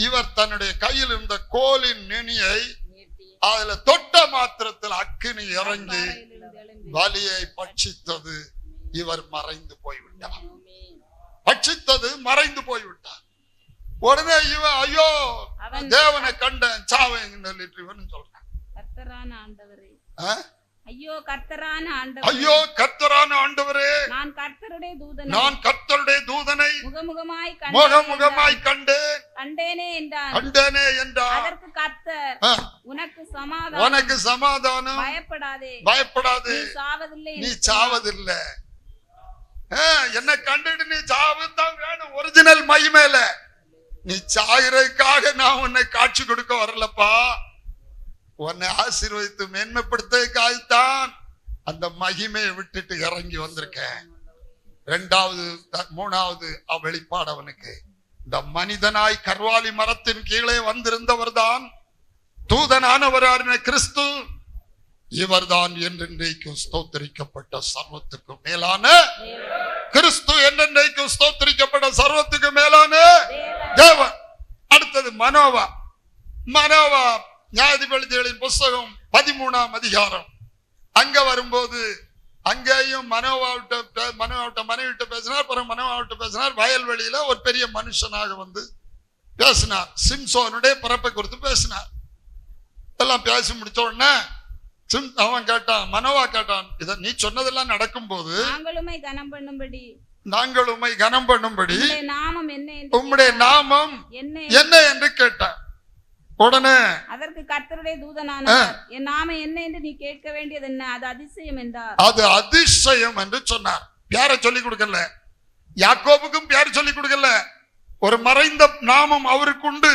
இவர் தன்னுடைய கையில் இருந்த கோலின் நுனியை அதுல தொட்ட மாத்திரத்தில் அக்கினி இறங்கி பலியை பட்சித்தது. இவர் மறைந்து போய்விட்டார். பட்சித்தது மறைந்து போய்விட்டார். உடனே இவன் ஐயோ தேவனை கண்டேன் சாவேன்னு சொல்லிட்டு சொல்றான். ஐயோ கர்த்தரான ஆண்டவரே, நான் கர்த்தருடைய தூதனை முகமுகமாய் கண்டேனே என்றார். அதற்கு கர்த்தர், உனக்கு சமாதானம், பயப்படாதே, நீ சாவதில்லை. என்ன கண்டுட்டு நீ சாவத்தான் வேணும். ஒரிஜினல் மகிமையில நீ சாகிறதுக்காக நான் உன்னை காட்சி கொடுக்க வரலப்பா. உன்னை ஆசீர்வதித்து மேன்மைப்படுத்ததான் அந்த மகிமையை விட்டுட்டு இறங்கி வந்திருக்கேன். 2வது 3வது வெளிப்பாடு அவனுக்கு. இந்த மனிதனாய் கர்வாலி மரத்தின் கீழே வந்திருந்தவர் தான் தூதனானவரான கிறிஸ்து. இவர்தான் என்றென்றைக்கும் ஸ்தோத்திரிக்கப்பட்ட சர்வத்துக்கு மேலான கிறிஸ்து, என்றென்றைக்கும் ஸ்தோத்திரிக்கப்பட்ட சர்வத்துக்கு மேலான தேவன். அடுத்தது மனோவா. நியாயாதிபதிகளின் புத்தகம் 13ஆம் அதிகாரம். அங்க வரும்போது அங்கேயும் மனோவாவிட்ட மனைவிட்ட பேசினார். பிறகு மனோவாவிட்ட பேசினார். வயல்வெளியில ஒரு பெரிய மனுஷனாக வந்து பேசினார். சிம்சோனுடைய பிறப்பை குறித்து பேசினார். எல்லாம் பேசி முடிச்ச உடனே அவன் கேட்டான், மனோவா கேட்டான், இத நீ சொன்னதெல்லாம் நடக்கும் போது நாங்கள் உம்மை கனம் பண்ணும்படி உம்முடைய நாமம் என்ன என்று கேட்டான். உடனே அதற்கு கர்த்தருடைய தூதனானவர், என் நாமம் என்ன என்று நீ கேட்க வேண்டியது என்ன? அது அதிசயம் என்றார். அது அதிசயம் என்று சொன்னார். பேரை சொல்லி கொடுக்கல, யாக்கோபுக்கும் பேர் சொல்லி கொடுக்கல. ஒரு மறைந்த நாமம் அவருக்கு உண்டு.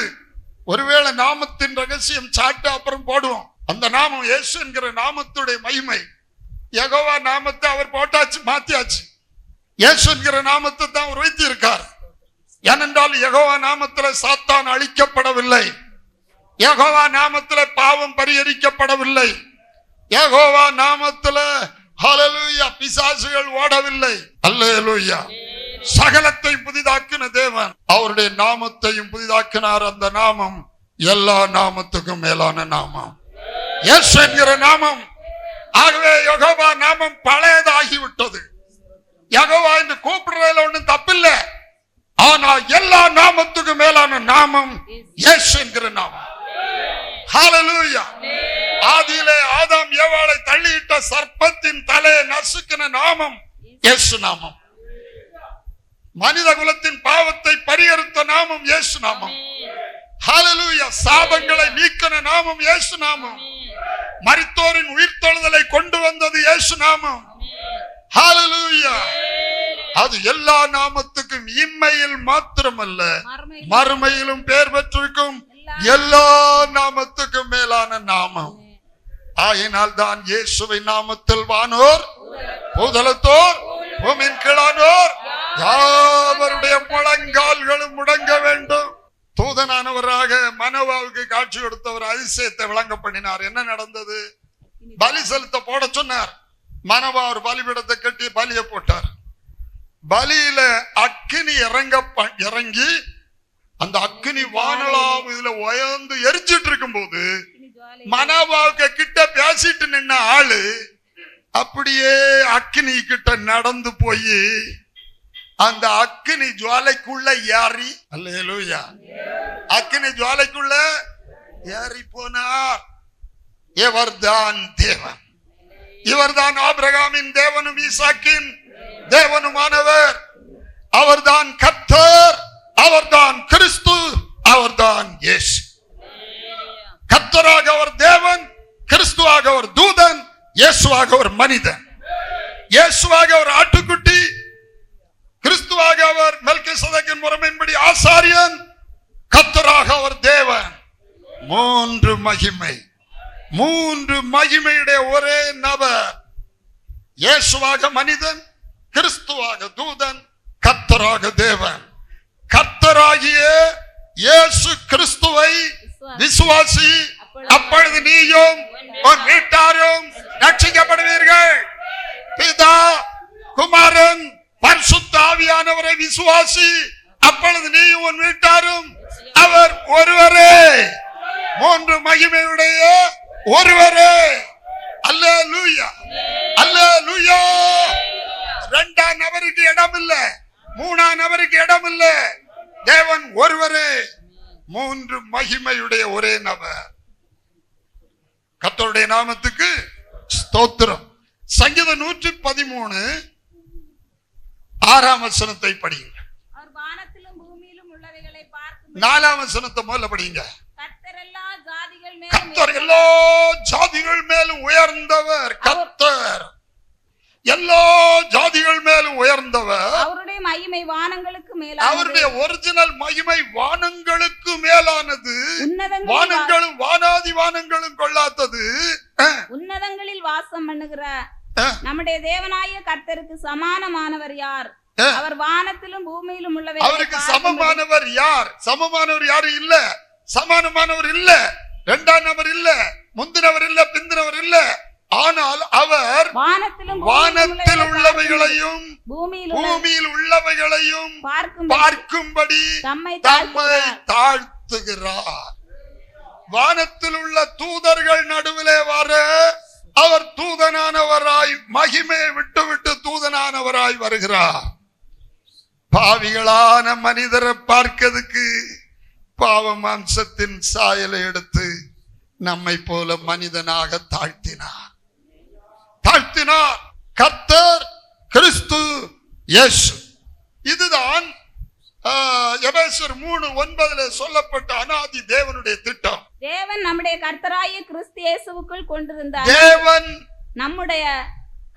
ஒருவேளை நாமத்தின் ரகசியம் சாட்டு அப்புறம் போடுவோம். அந்த நாமம் இயேசு என்கிற நாமத்துடைய மகிமை. யெகோவா நாமத்தை அவர் போட்டாச்சு, மாத்தியாச்சு. இயேசு என்கிற நாமத்தை தான் அவர் வைத்து இருக்கார். ஏனென்றால் யெகோவா நாமத்தில் சாத்தான் அழிக்கப்படவில்லை, யெகோவா நாமத்தில் பாவம் பரிகரிக்கப்படவில்லை, யெகோவா நாமத்தில் ஹல்லேலூயா பிசாசுகள் ஓடவில்லை. அல்லேலூயா. சகலத்தை புதிதாக்கின தேவன் அவருடைய நாமத்தையும் புதிதாக்கினார். அந்த நாமம் எல்லா நாமத்துக்கும் மேலான நாமம் இயேசு என்கிற நாமம். ஆகவே யெகோவா நாமம் பழையதாகிவிட்டது. யெகோவா என்று கூப்பிடுறதுல ஒண்ணும் தப்பில்லை. ஆனா எல்லா நாமத்துக்கும் மேலான நாமம் இயேசு என்கிற நாமம். ஹல்லேலூயா. ஆதியிலே ஆதாம் ஏவாளை தள்ளியிட்ட சர்ப்பத்தின் தலையை நசுக்கின நாமம் இயேசு நாமம். மனித குலத்தின் பாவத்தை பரிகரித்த நாமம் இயேசு நாமம். ஹல்லேலூயா. சாபங்களை நீக்கின நாமம் இயேசு நாமம். மரித்தோரின் உயிர்த்தெழுதலை கொண்டு வந்தது இயேசு நாமம். ஹல்லேலூயா. அது எல்லா நாமத்துக்கும் இம்மையில் மாத்திரமல்ல மறுமையிலும் பேர் பெற்றிருக்கும் எல்லா நாமத்துக்கும் மேலான நாமம். ஆயினால் தான் இயேசுவின் நாமத்தில் வானோர் பூதலத்தோர் பூமியின் கீழானோர் யாவருடைய முழங்கால்களும் முடங்க வேண்டும். தூதனானவராக மனோவாவுக்கு காட்சி கொடுத்தவர் அதிசயத்தை விளங்க பண்ணினார். என்ன நடந்தது? பலி செலுத்த போட சொன்னார். மனோவா ஒரு பலிபீடத்தை கட்டி பலியை போட்டார். பலியில அக்கினி இறங்கி அந்த அக்கினி வானலாம் இதுல உயர்ந்து எரிஞ்சிட்டு இருக்கும் போது மனோவாவுக்கு கிட்ட பேசிட்டு நின்ன ஆளு அப்படியே அக்கினி கிட்ட நடந்து போய் அந்த அக்கினி ஜுவாலைக்குள்ள ஏறி, அல்லேலூயா, அக்கினி ஜுவாலைக்குள்ள ஏறி போனார். இவர்தான் தேவன், இவர்தான் ஆபிரகாமின் தேவனும் ஈசாக்கின் தேவனுமானவர். அவர்தான் கர்த்தர், அவர்தான் கிறிஸ்து, அவர்தான் இயேசு. கர்த்தராக அவர் தேவன், கிறிஸ்துவாக அவர் தூதன், இயேசுவாக ஒரு மனிதன். இயேசுவாக ஒரு ஆட்டுக்குட்டி, கிறிஸ்துவாக அவர் மெல்கிசேதேக்கின் முறைமையின்படி ஆசாரியன், கர்த்தராக அவர் தேவன். மூன்று மகிமை, மூன்று மகிமையுடைய ஒரே நபர். இயேசுவாக மனிதன், கிறிஸ்துவாக தூதன், கர்த்தராக தேவன். கர்த்தராகிய இயேசு கிறிஸ்துவை விசுவாசி, அப்பொழுது நீயும் உன் வீட்டாரும் ரட்சிக்கப்படுவீர்கள். பிதா, குமாரன், பரிசுத்த ஆவியானவரை விசுவாசி, அப்பொழுது நீயும் உன் வீட்டாரும். அவர் ஒருவரே, மூன்று மகிமையுடைய ஒருவரே. அல்லேலூயா, அல்லேலூயா. இரண்டாம் நபருக்கு இடம் இல்ல, மூணாம் நபருக்கு இடம் இல்ல. தேவன் ஒருவரே, மூன்று மகிமையுடைய ஒரே நபர். கர்த்தருடைய நாமத்துக்கு ஸ்தோத்திரம். சங்கீதம் 113 6ஆம் வசனத்தை படிங்க. அவர் வானத்திலும் பூமியிலும் உள்ளவைகளை பார்க்கும் 4ஆம் வசனத்தை முதல்ல படிங்க. கர்த்தர் எல்லா ஜாதிகள் மேலும் கர்த்தர் எல்லா ஜாதிகள் மேலும் உயர்ந்தவர். கர்த்தர் எல்லா ஜாதிகள் மேலும் உயர்ந்தவர். அவருடைய மகிமை வானங்களுக்கு மேலானது. அவருடைய ஒரிஜினல் மகிமை வானங்களுக்கு மேலானது. வானங்களும் வானாதி வானங்களும் கொள்ளாதது. உன்னதங்களில் வாசம் பண்ணுகிற நம்முடைய தேவனாய கர்த்தருக்கு சமானமானவர் யார்? அவர் வானத்திலும் பூமியிலும் உள்ளவை. அவருக்கு சமமானவர் யார்? சமமானவர் யாரும் இல்ல, சமானமானவர் இல்ல, இரண்டாம் நபர் இல்ல, முந்தினவர் இல்ல, பிந்தினவர் இல்ல. ஆனால் அவர் வானத்தில் உள்ளவைகளையும் பூமியில் உள்ளவைகளையும் பார்க்கும்படி தம்மை தாழ்த்துகிறார். வானத்தில் உள்ள தூதர்கள் நடுவிலே வர அவர் தூதனானவராய், மகிமையை விட்டு தூதனானவராய் வருகிறார். பாவிகளான மனிதரை பார்க்கிறதுக்கு பாவ மாம்சத்தின் சாயலை எடுத்து நம்மை போல மனிதனாக தாழ்த்தினார். கர்த்தர் கிறிஸ்து இயேசு. இதுதான் எபேசியர் 3:9 சொல்லப்பட்ட அநாதி தேவனுடைய திட்டம். தேவன் நம்முடைய கர்த்தராகிய கிறிஸ்து இயேசுவுக்குள் கொண்டிருந்தார். தேவன் நம்முடைய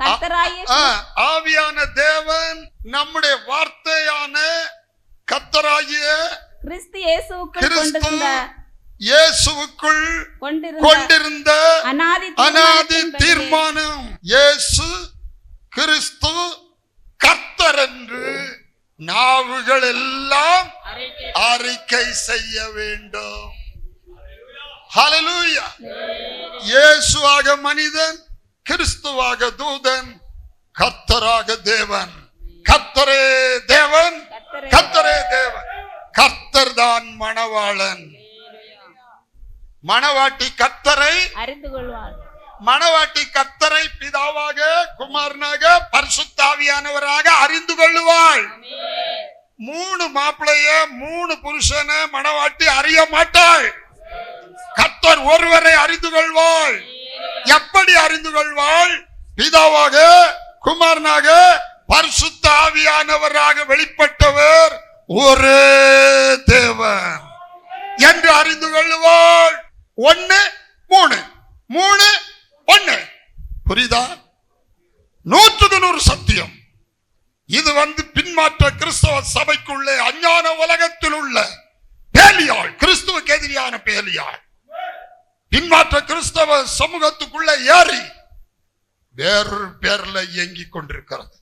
கர்த்தராகிய ஆவியான தேவன் நம்முடைய வார்த்தையான கர்த்தராகிய கிறிஸ்து இயேசுவுக்குள் கொண்டிருந்த இயேசுவுக்குள் கொண்டிருந்த அநாதி தீர்மானம், இயேசு கிறிஸ்து கர்த்தர் என்று நாவுகள் எல்லாம் அறிக்கை செய்ய வேண்டும். ஹல்லேலூயா. இயேசுவாக மனிதன், கிறிஸ்துவாக தூதன், கர்த்தராக தேவன். கர்த்தரே தேவன், கர்த்தரே தேவன். கர்த்தர் தான் மணவாளன். மணவாட்டி கர்த்தரை அறிந்து கொள்வார். மணவாட்டி கர்த்தரை பிதாவாக, குமாரனாக, பரிசுத்த ஆவியானவராக அறிந்து கொள்ளுவாள். 3 மாப்பிளைய 3 புருஷனை மணவாட்டி அறிய மாட்டாள். கர்த்தர் ஒருவரை அறிந்து கொள்வாள். எப்படி அறிந்து கொள்வாள்? பிதாவாக, குமாரனாக, பரிசுத்த ஆவியானவராக வெளிப்பட்டவர் ஒரு தேவன் என்று அறிந்து கொள்ளுவாள். 1 3 3 1. புரியுதா? 100% சத்தியம். இது பின்மாற்ற கிறிஸ்தவ சபைக்குள்ளே அஞ்ஞான உலகத்தில் உள்ள பேலியாள், கிறிஸ்துவுக்கு எதிரியான பேலியாள் பின்மாற்ற கிறிஸ்தவ சமூகத்துக்குள்ள ஏறி வேறொரு பேர்ல இயங்கிக் கொண்டிருக்கிறது.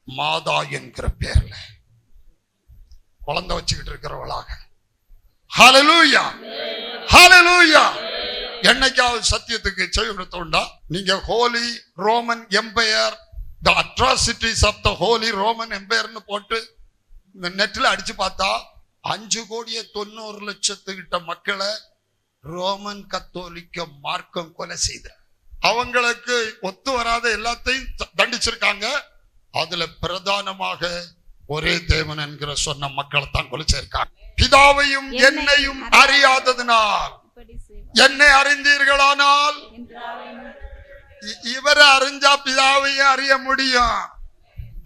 மாதா என்கிற பேர்ல குழந்தை வச்சுக்கிட்டு இருக்கிறவளாக. ஹல்லேலூயா, ஹல்லேலூயா. என்னைக்காவது சத்தியத்துக்கு செவி கொடுத்தோண்டா? நீங்க holy Roman empire, the atrocities of the holy Roman எம்பையர்னு போட்டு இந்த நெட்ல அடிச்சு பார்த்தா 5,90,00,000 மக்களை ரோமன் கத்தோலிக்க மார்க்கம் கொலை செய்த, அவங்களுக்கு ஒத்து வராத எல்லாத்தையும் தண்டிச்சிருக்காங்க. அதுல பிரதானமாக ஒரே தேவன் என்கிற சொன்ன மக்களை தான் கொலை செய்திருக்காங்க. பிதாவையும் என்னையும் அறியாததினால் என்னை அறிந்தீர்களானால், இவரை அறிஞ்சா பிதாவையும் அறிய முடியும்.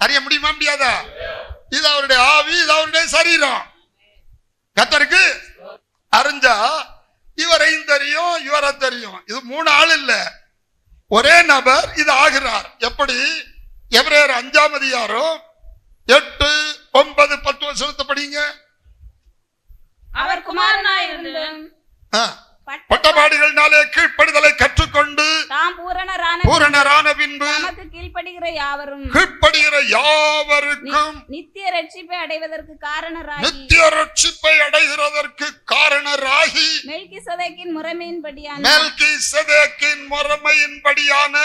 அறிய முடியுமா? முடியாதா? இது அவருடைய ஆவி, இது அவருடைய சரீரம். கர்த்தருக்கு அறிஞ்சா இவரையும் தெரியும், இவரை தெரியும். இது 3 ஆள் இல்ல, ஒரே நபர் இது ஆகிறார். எப்படி? எபிரேயர் 5ஆம் அதிகாரம் 8, 9, 10 வசனத்தை படிங்க. அவர் குமாரனாயிருந்து பட்டபாடுகளினாலே கீழ்ப்படிதலை கற்றுக்கொண்டு தாம் பூரணரான பின்பு தமக்கு கீழ்ப்படுகிற யாவருக்கும் நித்திய ரட்சிப்பை அடைவதற்கு காரணராகி மெல்கிசேதேக்கின் முறைமையின்படியான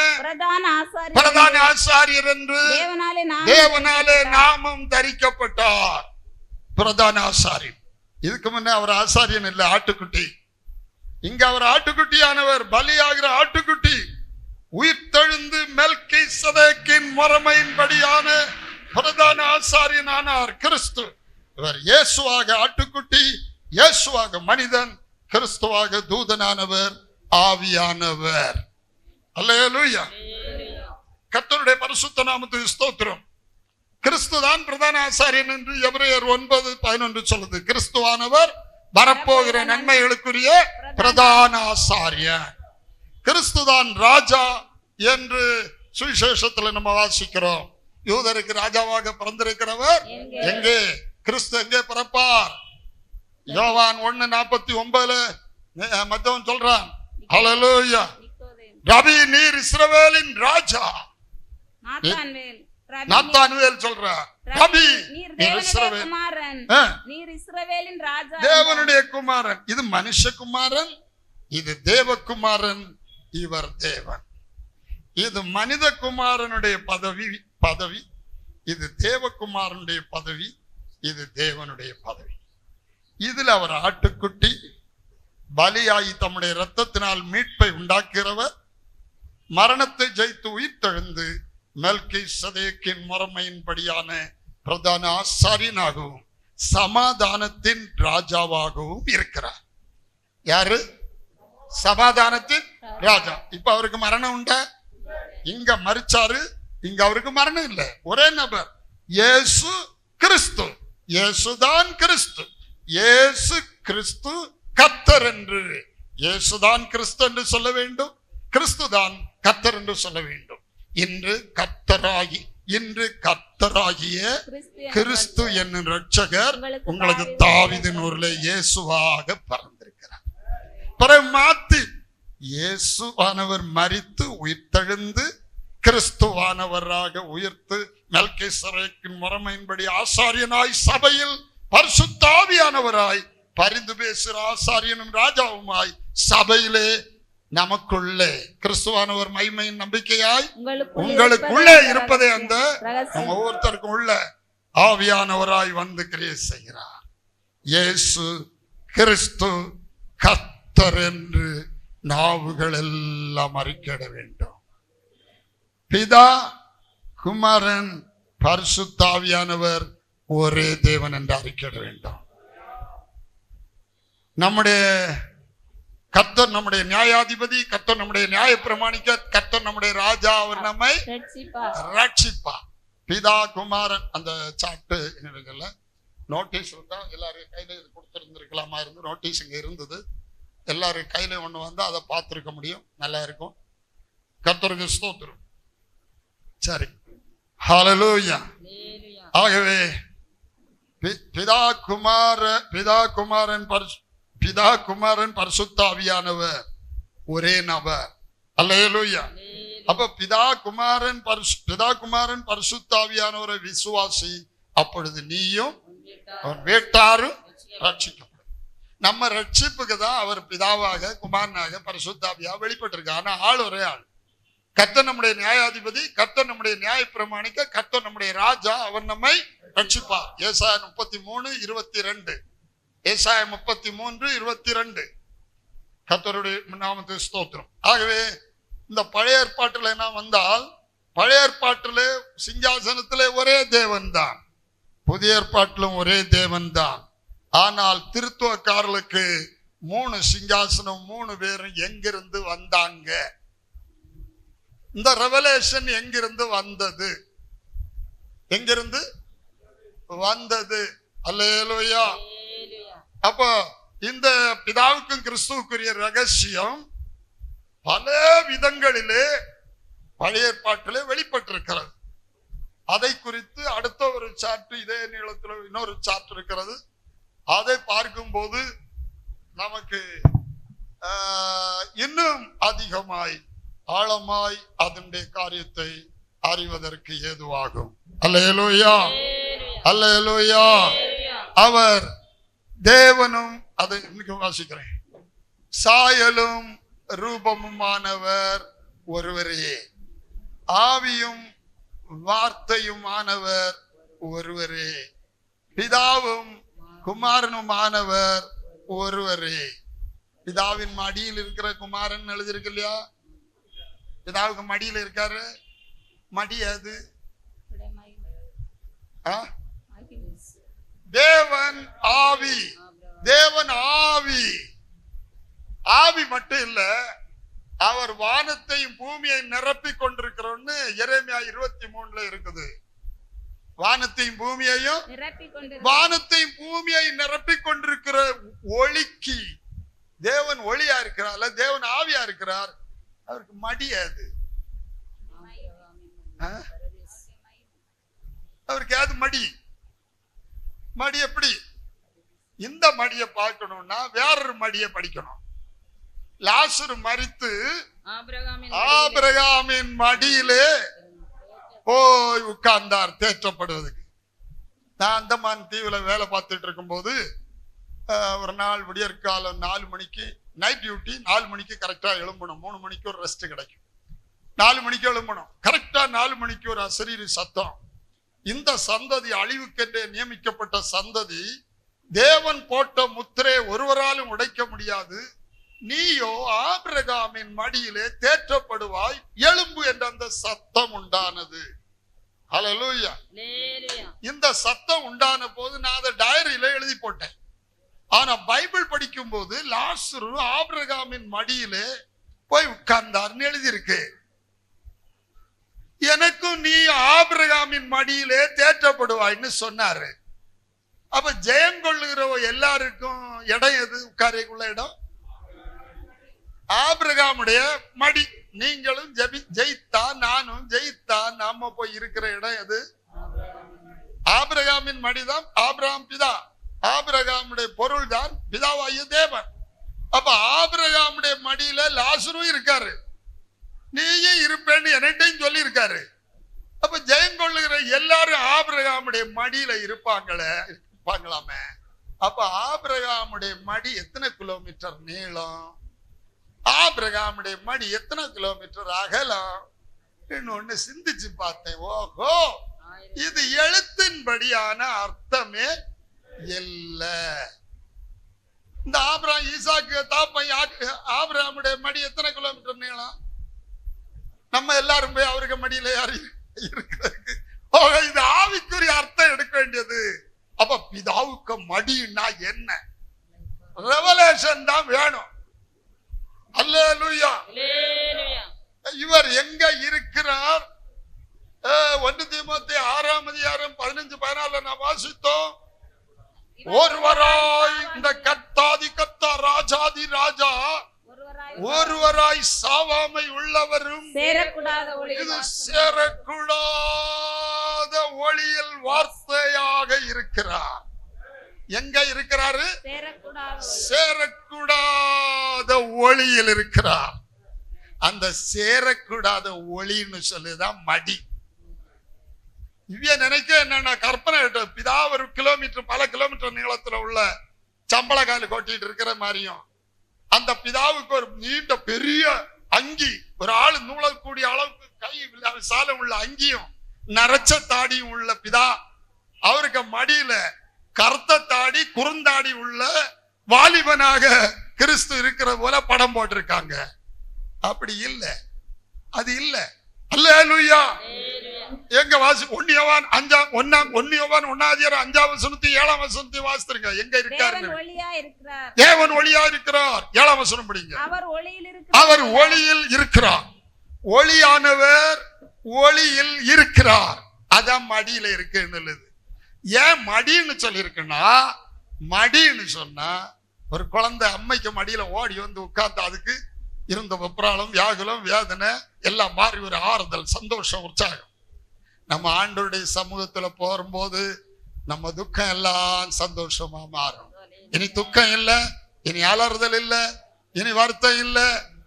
பிரதான ஆசாரியர் என்று தேவனாலே நாமம் தரிக்கப்பட்டார். பிரதான ஆசாரியர். இதுக்கு முன்னே அவர் ஆசாரியன் இல்ல, ஆட்டுக்குட்டி. இங்க அவர் ஆட்டுக்குட்டியானவர், பலியாகிற ஆட்டுக்குட்டி. உயிர்த்தெழுந்து மெல்கிசேதேக்கின் முறைமையின்படியான பிரதான ஆசாரியனானார் கிறிஸ்து. இவர் இயேசுவாக ஆட்டுக்குட்டி, இயேசுவாக மனிதன், கிறிஸ்துவாக தூதனானவர், ஆவியானவர். அல்லேலூயா. கர்த்தருடைய பரிசுத்த நாமத்துக்கு ஸ்தோத்திரம். கிறிஸ்து தான் பிரதான ஆசாரியன் என்று எபிரேயர் 9:11 சொல்லுது. கிறிஸ்துவானவர் வரப்போகிற நன்மைகளுக்குரிய பிரதான ஆசாரியன். கிறிஸ்துதான் ராஜா என்று சுவிசேஷத்தில் நம்ம வாசிக்கிறோம். யூதருக்கு ராஜாவாக பிறந்திருக்கிறவர் எங்கே? கிறிஸ்து எங்கே பிறப்பார்? யோவான் 1:49 மத்தவன் சொல்றான், ஹல்லேலூயா, ரபி நீர் இஸ்ரவேலின் ராஜா. நாத்தானுவேல் சொல்றார், ரபி நீர் இஸ்ரவேலின் ராஜா, தேவனுடைய குமாரன். இது மனுஷகுமாரன், இது தேவகுமாரன், இவர் தேவன். இது மனித குமாரனுடைய பதவி, இது தேவகுமாரனுடைய பதவி, இது தேவனுடைய பதவி. இதுல அவர் ஆட்டுக்குட்டி, பலியாகி தம்முடைய இரத்தத்தினால் மீட்பை உண்டாக்குகிறவர், மரணத்தை ஜெயித்து உயிர்த்தெழுந்து மெல்கிசேதேக்கின் முறைமையின்படியான பிரதான ஆசாரியனாகவும் சமாதானத்தின் ராஜாவாகவும் இருக்கிறார். யாரு? சமாதானத்தின் ராஜா. இப்ப அவருக்கு மரணம் உண்டா? இங்க மரிச்சாரு, இங்க அவருக்கு மரணம் இல்லை. ஒரே நபர், இயேசு கிறிஸ்து. இயேசுதான் கிறிஸ்து. இயேசு கிறிஸ்து கர்த்தர் என்று, இயேசுதான் கிறிஸ்து என்று சொல்ல வேண்டும், கிறிஸ்துதான் கர்த்தர் என்று சொல்ல வேண்டும். இன்று கர்த்தராகிய கிறிஸ்து என்னும் இரட்சகர் உங்களுக்கு தாவீதின் ஊரிலே இயேசுவாக பிறந்திருக்கிறார். பிறகு மாத்தி இயேசுவானவர் மரித்து உயிர்த்தெழுந்து கிறிஸ்துவானவராக உயிர்த்து மெல்கிசேதேக்கின் முறைமையின்படி ஆசாரியனாய் சபையில் பரிசுத்த ஆவியானவராய் பரிந்து பேசுகிற ஆசாரியனும் ராஜாவுமாய் சபையிலே நமக்குள்ளே கிறிஸ்துவானவர் மகிமையின் நம்பிக்கையாய் உங்களுக்குள்ளே இருப்பதே அந்த நம்ம ஒவ்வொருத்தருக்கும் உள்ள ஆவியானவராய் வந்து கிரியை செய்கிறார். இயேசு கிறிஸ்து கர்த்தர் என்று நாவுகள் எல்லாம் அறிக்கையிட வேண்டும். பிதா, குமாரன், பரிசுத்த ஆவியானவர் ஒரே தேவன் என்று அறிக்கையிட வேண்டும். நம்முடைய கர்த்தர் நம்முடைய நியாயாதிபதி, கர்த்தர் நம்முடைய நியாய பிரமாணிக்க, கர்த்தர் நம்முடைய ராஜா, அவர் நம்மை ரட்சிப்பா. பிதா, குமாரன், அந்த சாப்ட் என்னதுல நோட்டீஸ் இருந்தா எல்லாரும் கையில கொடுத்திருந்திருக்கலாமா இருந்து நோட்டீஸ் இங்க இருந்தது. எல்லாரும் கையில ஒண்ணு வந்தா அதை பார்த்திருக்க முடியும், நல்லா இருக்கும். கர்த்தருக்கு ஸ்தோத்திரம். சரி, ஹல்லேலூயா. ஆகவே பிதா குமாரன் பரிசுத்த ஆவியானவர் ஒரே நபர். அல்லேலூயா. அப்ப பிதா குமாரன் பரிசுத்த ஆவியானவரை விசுவாசி, அப்பொழுது நீயும் வீட்டாரும் ரட்சிக்கப்படும். நம்ம ரட்சிப்புக்கு தான் அவர் பிதாவாக, குமாரனாக, பரிசுத்த ஆவியாக வெளிப்பட்டிருக்கார். ஆனா ஆள் ஒரே ஆள். கர்த்தர் நம்முடைய நியாயாதிபதி, கர்த்தர் நம்முடைய நியாய பிரமாணிக்க, கர்த்தர் நம்முடைய ராஜா, அவர் நம்மை ரட்சிப்பார். ஏசாயா 33:22, ஏசாயா 33:22. கர்த்தருடைய நாமத்துக்கு ஸ்தோத்திரம். ஆகவே இந்த பழைய ஏற்பாட்டில் என்ன வந்தால், பழைய ஏற்பாட்டிலே சிங்காசனத்திலே ஒரே தேவன் தான், புதிய ஏற்பாட்டிலும் ஒரே தேவன் தான். ஆனால் திருத்துவக்காரர்களுக்கு 3 சிங்காசனம், 3 பேரும் எங்கிருந்து வந்தாங்க? இந்த ரெவலேஷன் எங்கிருந்து வந்தது? எங்கிருந்து வந்தது? அல்லேலூயா. அப்ப இந்த பிதாவுக்கும் கிறிஸ்துவுக்குரிய ரகசியம் பல விதங்களிலே பழைய ஏற்பாட்டிலே வெளிப்பட்டிருக்கிறது. அதை குறித்து அடுத்த ஒரு சாப்டர், இதே நீளத்தில் இன்னொரு சாப்டர் இருக்கிறது. அதை பார்க்கும்போது நமக்கு இன்னும் அதிகமாய் ஆழமாய் அதனுடைய காரியத்தை அறிவதற்கு ஏதுவாகும். அல்லேலூயா, அல்லேலூயா. அவர் தேவனும், அதை இன்னைக்கு வாசிக்கிறேன், சாயலும் ரூபமுமானவர் ஒருவரே, ஆவியும் வார்த்தையுமானவர் ஒருவரே, பிதாவும் குமாரனுமானவர் ஒருவரே. பிதாவின் மடியில் இருக்கிற குமாரன் எழுதியிருக்கு இல்லையா? பிதாவுக்கு மடியில் இருக்காரு. மடி அது தேவன் ஆவி. தேவன் ஆவி. ஆவி மட்டும் இல்ல, அவர் வானத்தையும் பூமியை நிரப்பி கொண்டிருக்கிறோன்னு எரேமியா 23 இருக்குது. வானத்தையும் பூமியையும் நிரப்பி கொண்டிருக்கிற ஒளிக்கு தேவன் ஒளியா இருக்கிறார், தேவன் ஆவியா இருக்கிறார். அவருக்கு மடி அது. அவருக்கு அது மடி. மடி எப்படி? இந்த மடியை பார்க்கணும்னா வேறொரு மடியை படிக்கணும். லாசரு மரித்து ஆபிரகாமின் மடியிலே போய் உட்கார்ந்தார் தேற்றப்படுவதற்கு. நான் அந்தமான் தீவுல வேலை பார்த்துட்டு இருக்கும் போது ஒரு நாள் விடியற்காலம் 4 மணிக்கு நைட் டியூட்டி, 4 மணிக்கு கரெக்டா எழும்பணும். 3 மணிக்கு ஒரு ரெஸ்ட் கிடைக்கும். 4 மணிக்கு எழும்பணும். கரெக்டா 4 மணிக்கு ஒரு அசரீரி சத்தம். இந்த சந்ததி அழிவுக்கென்றே நியமிக்கப்பட்ட சந்ததி. தேவன் போட்ட முத்திரை ஒருவராலும் உடைக்க முடியாது. நீயோ ஆபிரகாமின் மடியிலே தேற்றப்படுவாய், எழும்பு என்ற அந்த சத்தம் உண்டானது. ஹல்லேலூயா. இந்த சத்தம் உண்டான போது நான் அதை டைரியில எழுதி போட்டேன். ஆனா பைபிள் படிக்கும் போது லாசரு ஆபிரகாமின் மடியிலே போய் உட்கார்ந்தார்னு எழுதியிருக்கு. எனக்கும் நீ ஆபிரகாமின் மடியிலே தேற்றப்படுவாய்ன்னு சொன்னாரு. அப்ப ஜெயம் கொள்ளுகிற எல்லாருக்கும் இடம் எது? உட்காரைக்குள்ள இடம் ஆபிரகாமுடைய மடி. நீங்களும் ஜெயித்தா, நானும் ஜெயித்தா, நாம போய் இருக்கிற இடம் எது? ஆபிரகாமின் மடிதான். ஆபிரகாம் பிதா. ஆபிரகாமுடைய பொருள் தான் பிதாவாகிய தேவன். அப்ப ஆபிரகாமுடைய மடியில லாசரும் இருக்காரு, நீயும் இருப்பேன்னு என்னட்டையும் சொல்லி இருக்காரு. அப்ப ஜெயம் கொள்ளுகிற எல்லாரும் ஆபிரகாமுடைய மடியில இருப்பாங்களாமே. அப்ப ஆபிரகாமுடைய மடி எத்தனை கிலோமீட்டர் நீளம், ஆபிரகாமுடைய மடி எத்தனை கிலோமீட்டர் அகலம், இன்னொன்னு சிந்திச்சு பார்த்தேன். ஓஹோ, இது எழுத்தின்படியான அர்த்தமே இல்ல. இந்த ஆபிரகாம் ஈசாக்கு தாப்பன் ஆபிரகாமுடைய மடி எத்தனை கிலோமீட்டர் நீளம்? நம்ம எல்லாரும் போய் அவருக்கு மடியில யாரு இருக்கிறது? இது ஆவிக்குரிய அர்த்தம் எடுக்க வேண்டியது. அப்ப பிதாவுக்கு மடின்னா என்ன? ரெவலேஷன் தான் வேணும். அல்லேலூயா. இவர் எங்க இருக்கிறார்? 1 தீமோத்தேயு 6:15-14 நான் வாசித்தோம். ஒருவராய் இந்த கர்த்தாதி கர்த்தா ராஜாதி ராஜா ஒருவராய் சாவாமை உள்ளவரும் இது சேரக்கூடாத ஒளியில் வார்த்தையாக இருக்கிறார். எங்க இருக்கிறாரு? சேரக்கூடாத ஒளியில் இருக்கிறார். அந்த சேரக்கூடாத ஒளின்னு சொல்லுதான் மடி. இவ்விய நினைக்க என்னன்னா கற்பனை, பிதா ஒரு கிலோமீட்டர் பல கிலோமீட்டர் நீளத்துல உள்ள சம்பள காலு கொட்டிட்டு இருக்கிற மாதிரியும், அந்த பிதாவுக்கு ஒரு நீண்ட பெரிய அங்கி, ஒரு ஆளு நூலக்கூடிய அளவுக்கு கை சாலம் உள்ள அங்கியும் நரைச்ச தாடியும் உள்ள பிதா, அவருக்கு மடியில கருத்த தாடி குறுந்தாடி உள்ள வாலிபனாக கிறிஸ்து இருக்கிற போல படம் போட்டிருக்காங்க. அப்படி இல்ல, அது இல்ல. அல்லேலூயா. எங்க வாசி 1 யோவான் 1:5 வாசித்திருங்க. எங்க இருக்காரு? தேவன் ஒளியா இருக்கிறார். 7ஆம் வசனம் படிங்க. அவர் ஒளியில் இருக்கிறார். ஒளியானவர் ஒளியில் இருக்கிறார். அதான் மடியில இருக்குன்னு. ஏன் மடின்னு சொல்லி இருக்குன்னா, மடின்னு சொன்னா ஒரு குழந்தை அம்மைக்கு மடியில ஓடி வந்து உட்கார்ந்து அதுக்கு இருந்த வெப்ராளம் வியாகுலம் வேதனை எல்லாம் மாறி ஒரு ஆறுதல், சந்தோஷம், உற்சாகம். நம்ம ஆண்டவருடைய சமூகத்துல போகும்போது நம்ம துக்கம் எல்லாம் சந்தோஷமா மாறும். இனி துக்கம் இல்ல, இனி அலறுதல் இல்ல, இனி வருத்தம் இல்ல,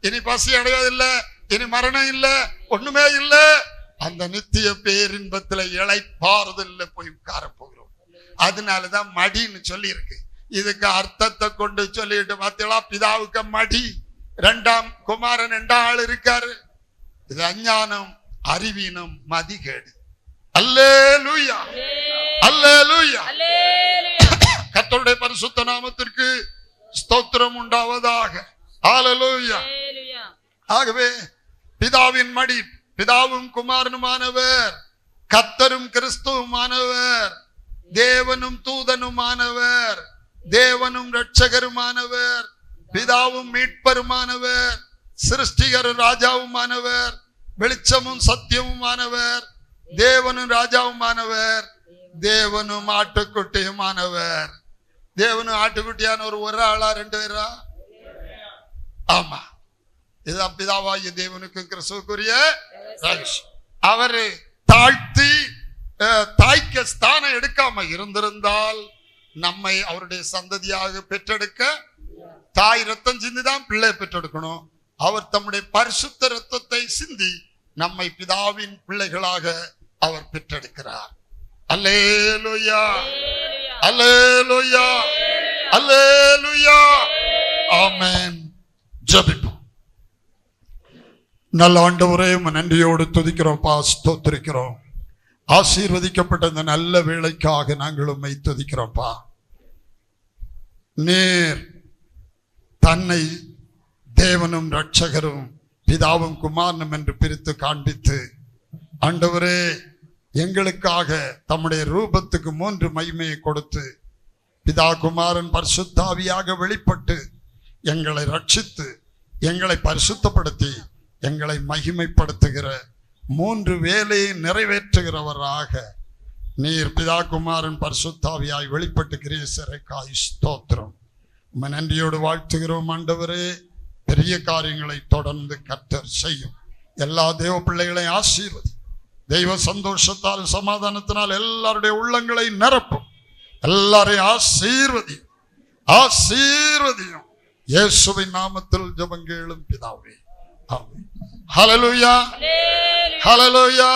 இனி பசி அடைவது இல்ல, இனி மரணம் இல்ல, ஒண்ணுமே இல்ல. அந்த நித்திய பேரின்பத்துல இளைப்பாறுதல்ல போய் உட்கார போகிறோம். அதனாலதான் மடின்னு சொல்லி இருக்கு. இதுக்கு அர்த்தத்தை கொண்டு சொல்லிட்டு பார்த்தீங்களா? பிதாவுக்கு மடி, 2ஆம் குமாரன் 2ஆம் ஆள் இருக்காரு. இது அஞ்ஞானம், அறிவீனம், மதிகேடு. அல்லேலூயா, அல்லேலூயா. கர்த்தருடைய பரிசுத்த நாமத்திற்கு ஸ்தோத்திரம் உண்டாவதாக. அல்லேலூயா. ஆகவே பிதாவின் மடி, பிதாவும் குமாரனுமானவர், கர்த்தரும் கிறிஸ்துவுமானவர், தேவனும் தூதனுமானவர், தேவனும் இரட்சகருமானவர், பிதாவும் மீட்பருமானவர், சிருஷ்டிகரும் ராஜாவுமானவர், வெளிச்சமும் சத்தியமுமானவர், தேவனும் ராஜாவுமானவர், தேவனும் ஆட்டுக்குட்டியுமானவர். தேவனும் ஆட்டுக்குட்டியானவர் ஒரு ஆளா 2 பேரா? ஆமா. இதுதான் பிதாவாகிய தேவனுக்கு கிறிஸ்துவுக்குரிய ரகசியம். அவரு தாழ்த்தி தாய்க்கு ஸ்தானம் எடுக்காம இருந்திருந்தால் நம்மை அவருடைய சந்ததியாக பெற்றெடுக்க தாய் ரத்தம் சிந்திதான் பிள்ளை பெற்றெடுக்கணும். அவர் தம்முடைய பரிசுத்த ரத்தத்தை சிந்தி நம்மை பிதாவின் பிள்ளைகளாக அவர் பெற்றெடுக்கிறார். அல்லேலூயா, அல்லேலூயா, அல்லேலூயா. ஆமென். ஜெபிப்போம். நல்ல ஆண்டவரே, நன்றியோடு துதிக்கிறோம், ஸ்தோத்திரிக்கிறோம். ஆசீர்வதிக்கப்பட்ட இந்த நல்ல வேளைக்காக நாங்கள் உம்மை துதிக்கிறோம்ப்பா. நீர் தன்னை தேவனும் இரட்சகரும் பிதாவும் குமாரனும் என்று பிரித்து காண்பித்து, ஆண்டவரே எங்களுக்காக தம்முடைய ரூபத்துக்கு 3 மகிமையை கொடுத்து, பிதா குமாரன் பரிசுத்த ஆவியாக வெளிப்பட்டு எங்களை ரட்சித்து எங்களை பரிசுத்தப்படுத்தி எங்களை மகிமைப்படுத்துகிற 3 வேலையை நிறைவேற்றுகிறவராக நீர் பிதா குமாரன் பரிசுத்த ஆவியாய் வெளிப்பட்டு கிரீசரைக்காய் ஸ்தோத்திரம். உம்மை நன்றியோடு வாழ்த்துகிறோம் ஆண்டவரே. பெரிய காரியங்களை தொடர்ந்து கர்த்தர் செய்யும். எல்லா தேவ பிள்ளைகளையும் ஆசீர்வதி. தெய்வ சந்தோஷத்தால் சமாதானத்தினால் எல்லாருடைய உள்ளங்களை நிரப்பும். எல்லாரையும் ஆசீர்வதியும், ஆசீர்வதியும். இயேசுவின் நாமத்தில் ஜெபம் கேளும் பிதாவே. ஆமென். ஹல்லேலூயா, ஹல்லேலூயா.